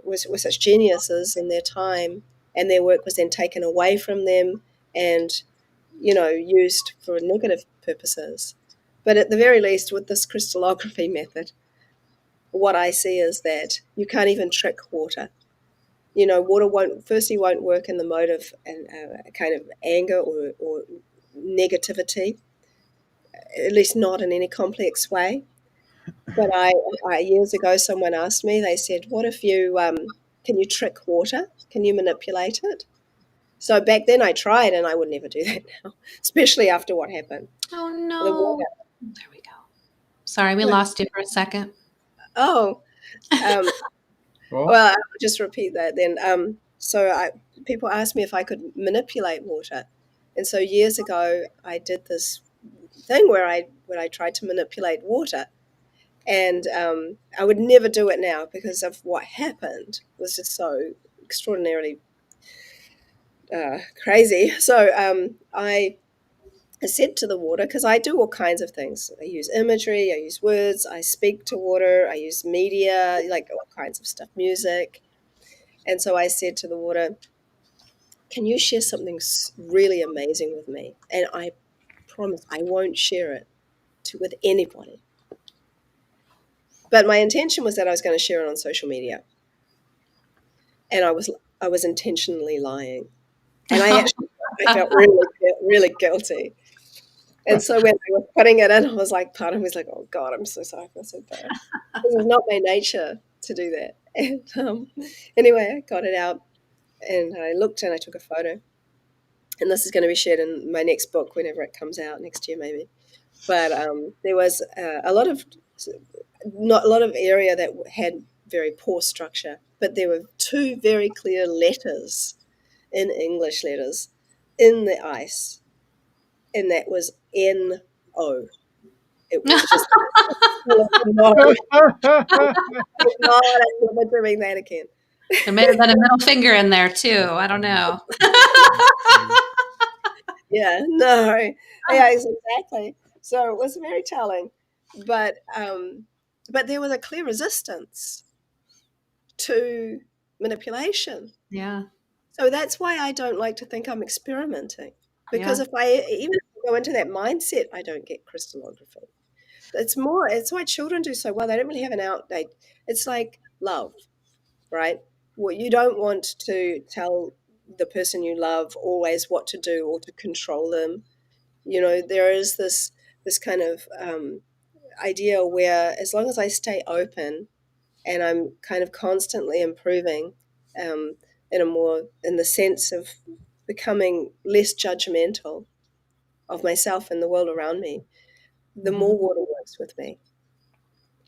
were such geniuses in their time, and their work was then taken away from them and, used for negative purposes. But at the very least, with this crystallography method, what I see is that you can't even trick water. Water won't work in the mode of a kind of anger or negativity, at least not in any complex way. But years ago, someone asked me, they said, what if can you trick water? Can you manipulate it? So back then I tried, and I would never do that now, especially after what happened. Oh, The no. water. There we go. Sorry, we lost you for a second. Oh, um, Well, well, I'll just repeat that then. People asked me if I could manipulate water. And so years ago, I did this thing where I tried to manipulate water. And I would never do it now because of what happened was just so extraordinarily crazy. So I said to the water, because I do all kinds of things. I use imagery, I use words, I speak to water, I use media, like all kinds of stuff, music. And so I said to the water, can you share something really amazing with me? And I promise I won't share it with anybody. But my intention was that I was going to share it on social media. And I was intentionally lying. And I felt really, really guilty. And so when I was putting it in, I was like, part of me was like, oh God, I'm so sorry, I feel so bad. Because it's not my nature to do that. And anyway, I got it out and I looked and I took a photo. And this is going to be shared in my next book whenever it comes out next year, maybe. But there was not a lot of area that had very poor structure, but there were two very clear letters in English letters in the ice, and that was N-O. It was just no, I'm never doing that again. There may have been a middle finger in there too. I don't know. Yeah, no, yeah, exactly. So it was very telling, but there was a clear resistance to manipulation. Yeah. So that's why I don't like to think I'm experimenting, because Yeah. if I go into that mindset, I don't get crystallography. It's why children do so well. They don't really have an outdate. It's like love, right? Well, you don't want to tell the person you love always what to do or to control them. There is this kind of idea where as long as I stay open and I'm kind of constantly improving, in the sense of becoming less judgmental of myself and the world around me, the more Mhm. water works with me.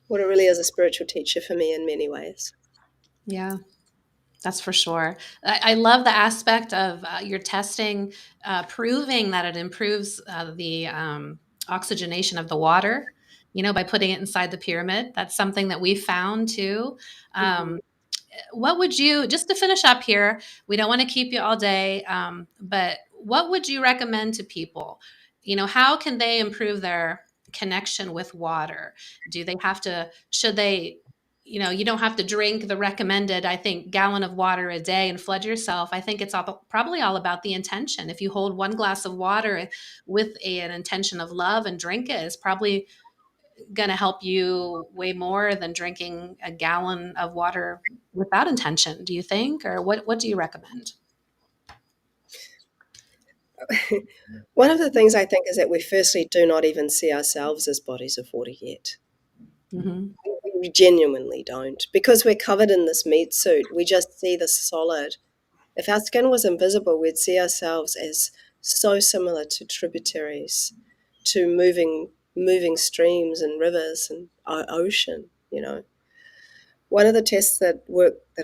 Water really is a spiritual teacher for me in many ways. Yeah. That's for sure. I love the aspect of your testing, proving that it improves the oxygenation of the water, by putting it inside the pyramid. That's something that we found too. Mhm. Um, what would you, just to finish up here, we don't want to keep you all day, but what would you recommend to people? How can they improve their connection with water? Do they have to, should they, you don't have to drink the recommended, I think, gallon of water a day and flood yourself. I think it's probably all about the intention. If you hold one glass of water with an intention of love and drink it, it's probably going to help you way more than drinking a gallon of water without intention, do you think? Or what do you recommend? One of the things I think is that we firstly do not even see ourselves as bodies of water yet. Hmm. We genuinely don't. Because we're covered in this meat suit, we just see the solid. If our skin was invisible, we'd see ourselves as so similar to tributaries, to moving streams and rivers and ocean. One of the tests that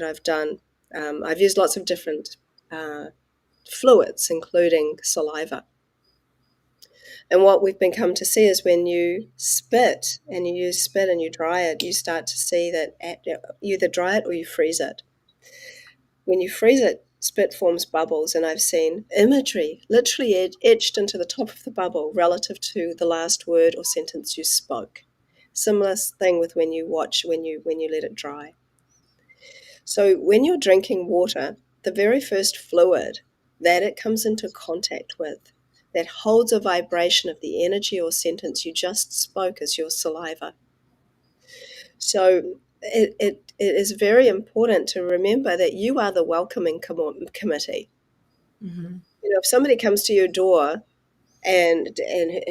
I've done, I've used lots of different uh, fluids, including saliva. And what we've been come to see is when you spit and you use spit and you dry it, you start to see that you either dry it or you freeze it. When you freeze it, spit forms bubbles, and I've seen imagery literally etched into the top of the bubble relative to the last word or sentence you spoke. Similar thing with when you let it dry. So when you're drinking water, the very first fluid that it comes into contact with that holds a vibration of the energy or sentence you just spoke is your saliva. So it is very important to remember that you are the welcoming committee. Hmm. If somebody comes to your door and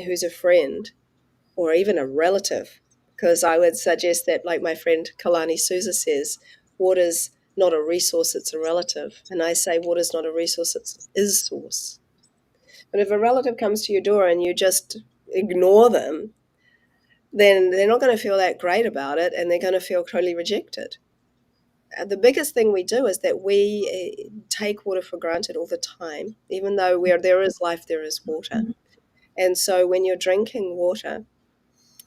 who's a friend or even a relative, because I would suggest that, like my friend Kalani Souza says, water's not a resource, it's a relative. And I say water's not a resource, it is source. But if a relative comes to your door and you just ignore them, then they're not going to feel that great about it and they're going to feel totally rejected. The biggest thing we do is that we take water for granted all the time, even though where there is life, there is water. And so when you're drinking water,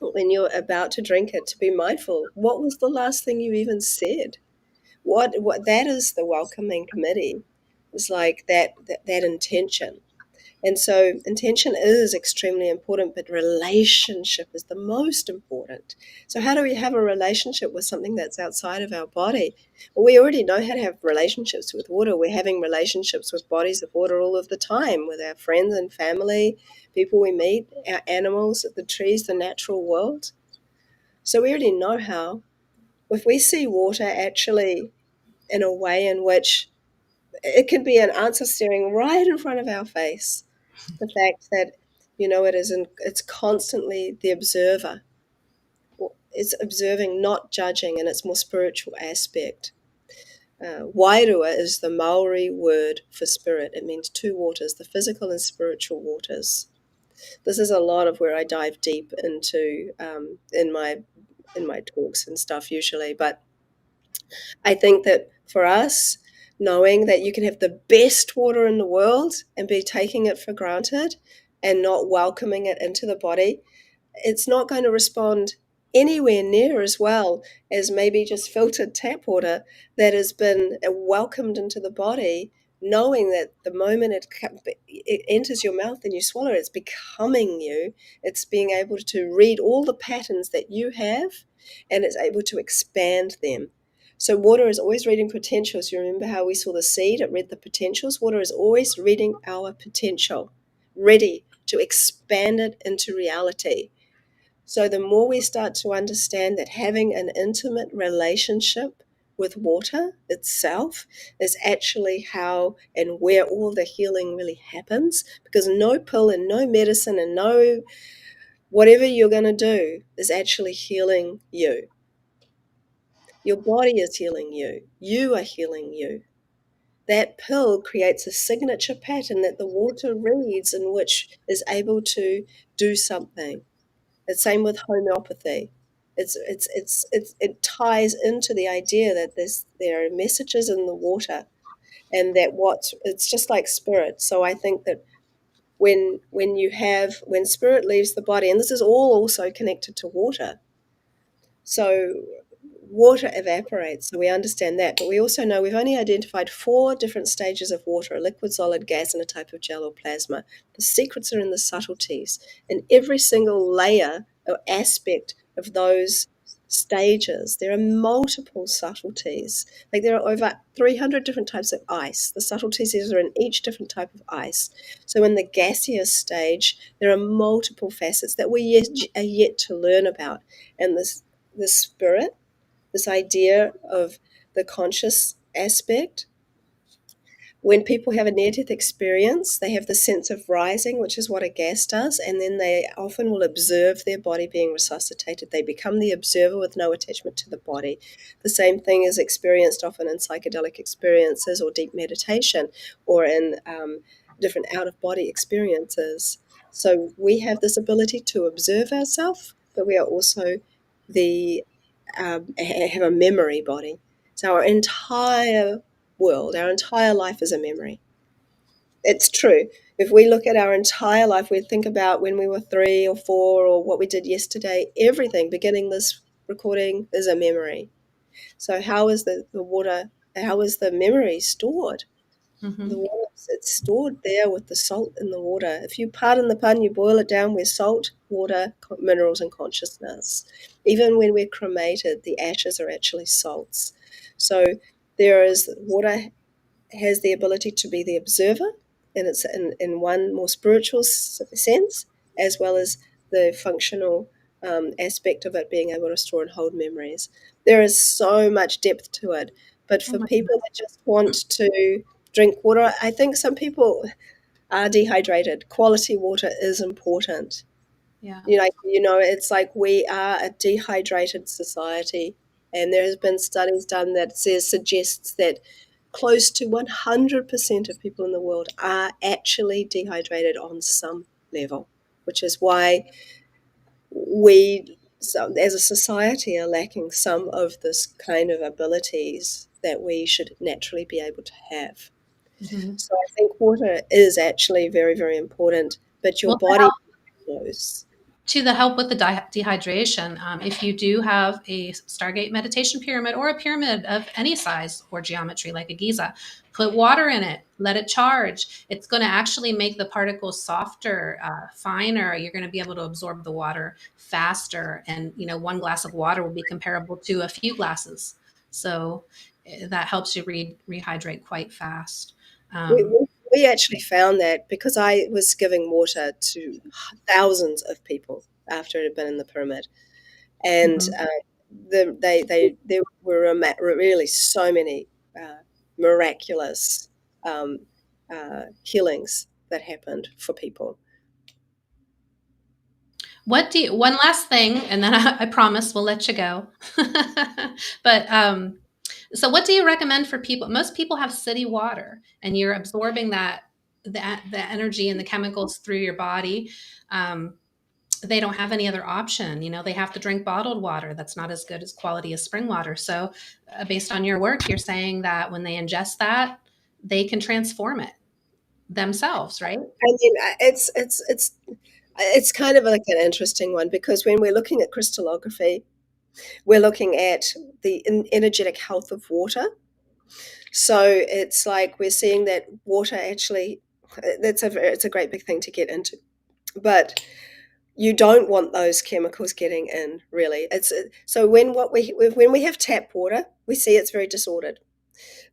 when you're about to drink it, to be mindful, what was the last thing you even said? What that is the welcoming committee. It's like that intention. And so intention is extremely important, but relationship is the most important. So how do we have a relationship with something that's outside of our body? Well, we already know how to have relationships with water. We're having relationships with bodies of water all of the time, with our friends and family, people we meet, our animals, the trees, the natural world. So we already know how. If we see water actually in a way in which it can be an answer staring right in front of our face, the fact that it's constantly the observer. It's observing, not judging, and it's more spiritual aspect. Wairua is the Maori word for spirit. It means two waters, the physical and spiritual waters. This is a lot of where I dive deep into in my talks and stuff usually. But I think that for us, knowing that you can have the best water in the world and be taking it for granted and not welcoming it into the body, it's not going to respond anywhere near as well as maybe just filtered tap water that has been welcomed into the body, knowing that the moment it enters your mouth and you swallow it, it's becoming you. It's being able to read all the patterns that you have and it's able to expand them. So water is always reading potentials. You remember how we saw the seed, it read the potentials? Water is always reading our potential, ready to expand it into reality. So the more we start to understand that having an intimate relationship with water itself is actually how and where all the healing really happens, because no pill and no medicine and no whatever you're going to do is actually healing you. Your body is healing you. You are healing you. That pill creates a signature pattern that the water reads and which is able to do something. The same with homeopathy. It ties into the idea that there are messages in the water, and that it's just like spirit. So I think that when spirit leaves the body, and this is all also connected to water. So water evaporates, so we understand that. But we also know we've only identified 4 different stages of water: a liquid, solid, gas, and a type of gel or plasma. The secrets are in the subtleties. In every single layer or aspect of those stages, there are multiple subtleties. Like there are over 300 different types of ice. The subtleties are in each different type of ice. So in the gaseous stage, there are multiple facets that we are yet to learn about. And the spirit, this idea of the conscious aspect. When people have a near-death experience, they have the sense of rising, which is what a gas does, and then they often will observe their body being resuscitated. They become the observer with no attachment to the body. The same thing is experienced often in psychedelic experiences or deep meditation, or in different out-of-body experiences. So we have this ability to observe ourselves, but we are also the have a memory body. So our entire world, our entire life is a memory. It's true. If we look at our entire life, we think about when we were 3 or 4 or what we did yesterday, everything beginning this recording is a memory. So how is the water, how is the memory stored? The Mm-hmm. water, it's stored there with the salt in the water. If you pardon the pun, you boil it down, we're salt, water, minerals, and consciousness. Even when we're cremated, the ashes are actually salts. So there is water has the ability to be the observer, and it's in one more spiritual sense, as well as the functional aspect of it being able to store and hold memories. There is so much depth to it, but Oh for my people that just want to drink water, I think some people are dehydrated. Quality water is important. Yeah. It's like we are a dehydrated society, and there has been studies done that suggests that close to 100% of people in the world are actually dehydrated on some level, which is why we, as a society, are lacking some of this kind of abilities that we should naturally be able to have. Mm-hmm. So I think water is actually very, very important, but your Well, body knows. to the help with the dehydration, if you do have a Stargate meditation pyramid or a pyramid of any size or geometry like a Giza, put water in it, let it charge. It's going to actually make the particles softer, finer. You're going to be able to absorb the water faster. And, one glass of water will be comparable to a few glasses. So that helps you rehydrate quite fast. We, Um, we we actually found that because I was giving water to thousands of people after it had been in the pyramid, and mhm. there were really so many miraculous um, healings that happened for people. One last thing, and then I promise we'll let you go. But so what do you recommend for people? Most people have city water, and you're absorbing the energy and the chemicals through your body. Um, they don't have any other option. They have to drink bottled water. That's not as good as quality as spring water. So, based on your work, you're saying that when they ingest that, they can transform it themselves, right? I mean, it's kind of like an interesting one because when we're looking at crystallography, we're looking at the energetic health of water. So it's like we're seeing that water actually, it's a great big thing to get into, but you don't want those chemicals getting in. Really, it's so when we have tap water, we see it's very disordered.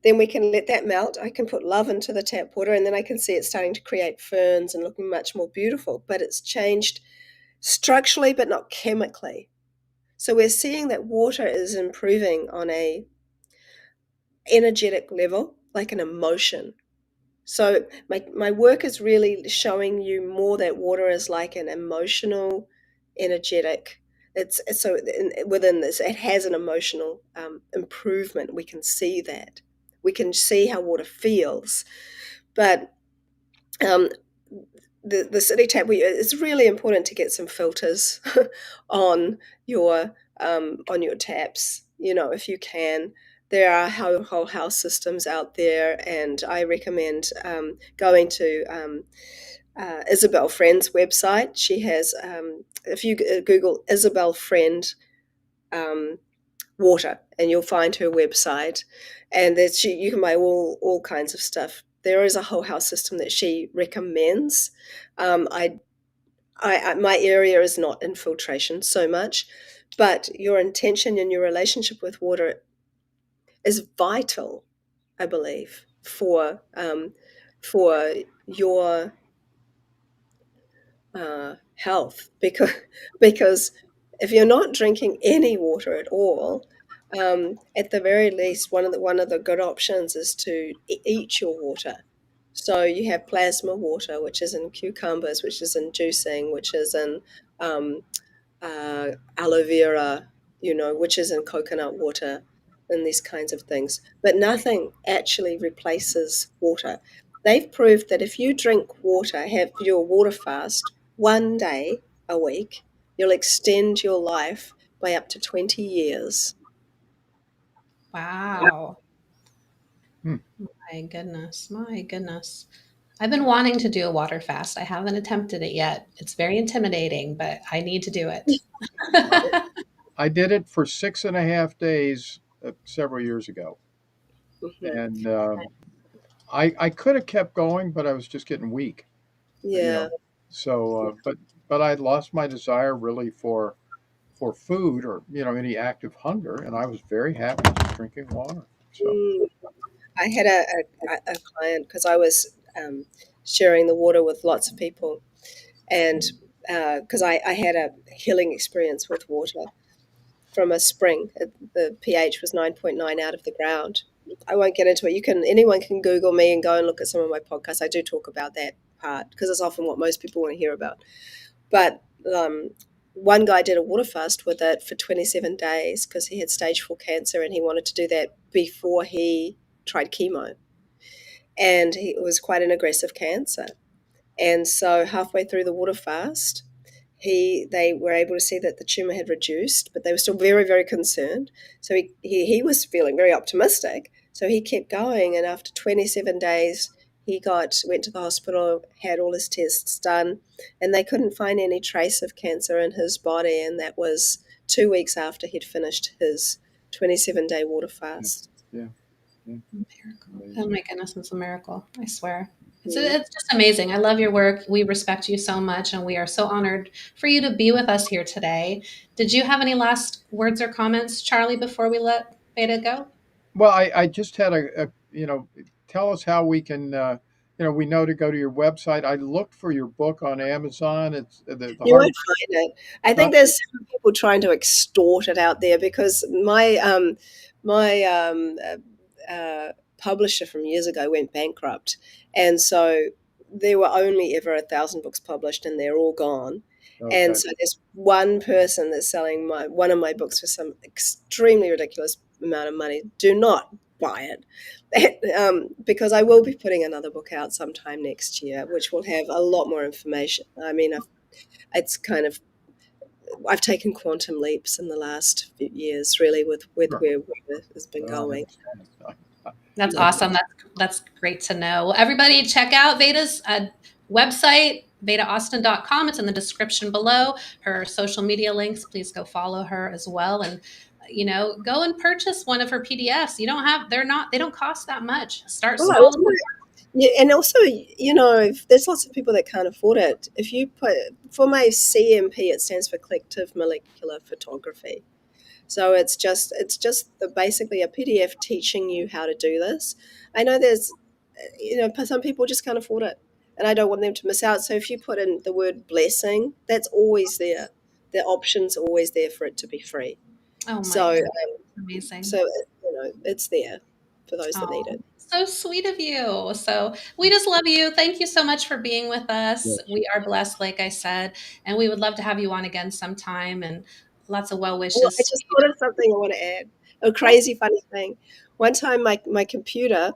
Then we can let that melt. I can put love into the tap water, and then I can see it starting to create ferns and looking much more beautiful. But it's changed structurally, but not chemically. So we're seeing that water is improving on a energetic level, like an emotion. So my work is really showing you more that water is like an emotional energetic. It's so within this, it has an emotional improvement. We can see that. We can see how water feels, but um, the city tap. It's really important to get some filters on your taps. If you can. There are whole house systems out there, and I recommend going to Isabel Friend's website. She has, if you Google Isabel Friend um, water, and you'll find her website, and you can buy all kinds of stuff. There is a whole house system that she recommends. My area is not infiltration so much, but your intention and your relationship with water is vital, I believe, for your health, because if you're not drinking any water at all, at the very least, one of the good options is to eat your water. So you have plasma water, which is in cucumbers, which is in juicing, which is in um, aloe vera, which is in coconut water, and these kinds of things. But nothing actually replaces water. They've proved that if you drink water, have your water fast 1 day a week, you'll extend your life by up to 20 years. Wow. Hmm. My goodness. My goodness. I've been wanting to do a water fast. I haven't attempted it yet. It's very intimidating, but I need to do it. I did it for 6.5 days several years ago, Mhm. and I could have kept going, but I was just getting weak, you Yeah. know. So, but I lost my desire really for food or any active hunger, and I was very happy just drinking water. So, Mm. I had a client, because I was sharing the water with lots of people, and because I had a healing experience with water from a spring. The pH was 9.9 out of the ground. I won't get into it. Anyone can Google me and go and look at some of my podcasts. I do talk about that part because it's often what most people want to hear about. But one guy did a water fast with it for 27 days because he had stage 4 cancer, and he wanted to do that before he tried chemo. And it was quite an aggressive cancer. And so halfway through the water fast, they were able to see that the tumor had reduced, but they were still very, very concerned. So he was feeling very optimistic. So he kept going, and after 27 days, he went to the hospital, had all his tests done, and they couldn't find any trace of cancer in his body. And that was 2 weeks after he'd finished his 27-day water yeah, fast. yeah, yeah, Miracle. Oh amazing. my goodness, it's a miracle. I swear. Mm. It's just amazing. I love your work. We respect you so much, and we are so honored for you to be with us here today. Did you have any last words or comments, Charlie, before we let Veda go? Well, I just had tell us how we can, we know to go to your website. I looked for your book on Amazon. It's the You hard won't find it. I think not. there's some people trying to extort it out there, because my publisher from years ago went bankrupt, and so there were only ever 1,000 books published, and they're all gone. And Okay. so there's one person that's selling one of my books for some extremely ridiculous amount of money. Do not buy it. Because I will be putting another book out sometime next year, which will have a lot more information. I mean, it's kind of I've taken quantum leaps in the last few years, really, with Sure. where it has been I going. understand. That's I, awesome. That's great to know. Well, everybody, check out Veda's website, vedaaustin.com. It's in the description below. Her social media links. Please go follow her as well, and go and purchase one of her PDFs. They don't cost that much. Start Oh, small. yeah, and also, if there's lots of people that can't afford it. If you put For my CMP, it stands for Collective Molecular Photography. So it's just basically a PDF teaching you how to do this. I know there's some people just can't afford it, and I don't want them to miss out. So if you put in the word blessing, that's always there. The option's always there for it to be free. Oh my So goodness, amazing. so it's there for those that need Oh, it. So sweet of you. So we just love you. Thank you so much for being with us. Yes. We are blessed, like I said, and we would love to have you on again sometime, and lots of well Well, I wishes to just you. thought of something I want to add. A Yes. crazy funny thing. One time, my computer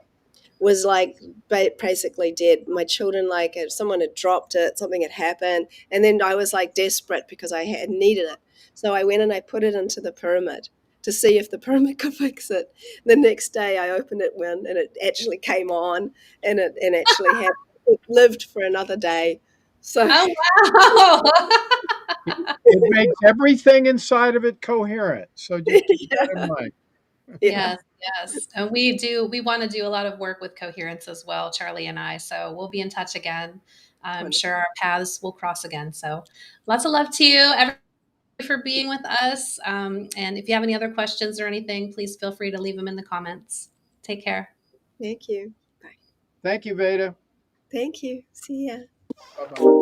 was like basically dead. My children, like, if someone had dropped it, something had happened, and then I was like desperate because I had needed it. So I went and I put it into the pyramid to see if the pyramid could fix it. The next day, I opened it when, and it actually came on, and it actually had it lived for another day. So Oh, wow. It makes everything inside of it coherent. So just keep that in yeah, mind. yeah, Yes, yes. And we want to do a lot of work with coherence as well, Charlie and I. So we'll be in touch again. I'm sure wonderful. our paths will cross again. So lots of love to you, everybody, for being with us. And if you have any other questions or anything, please feel free to leave them in the comments. Take care. Thank you. Bye. Thank you, Veda. Thank you. See ya. Bye bye.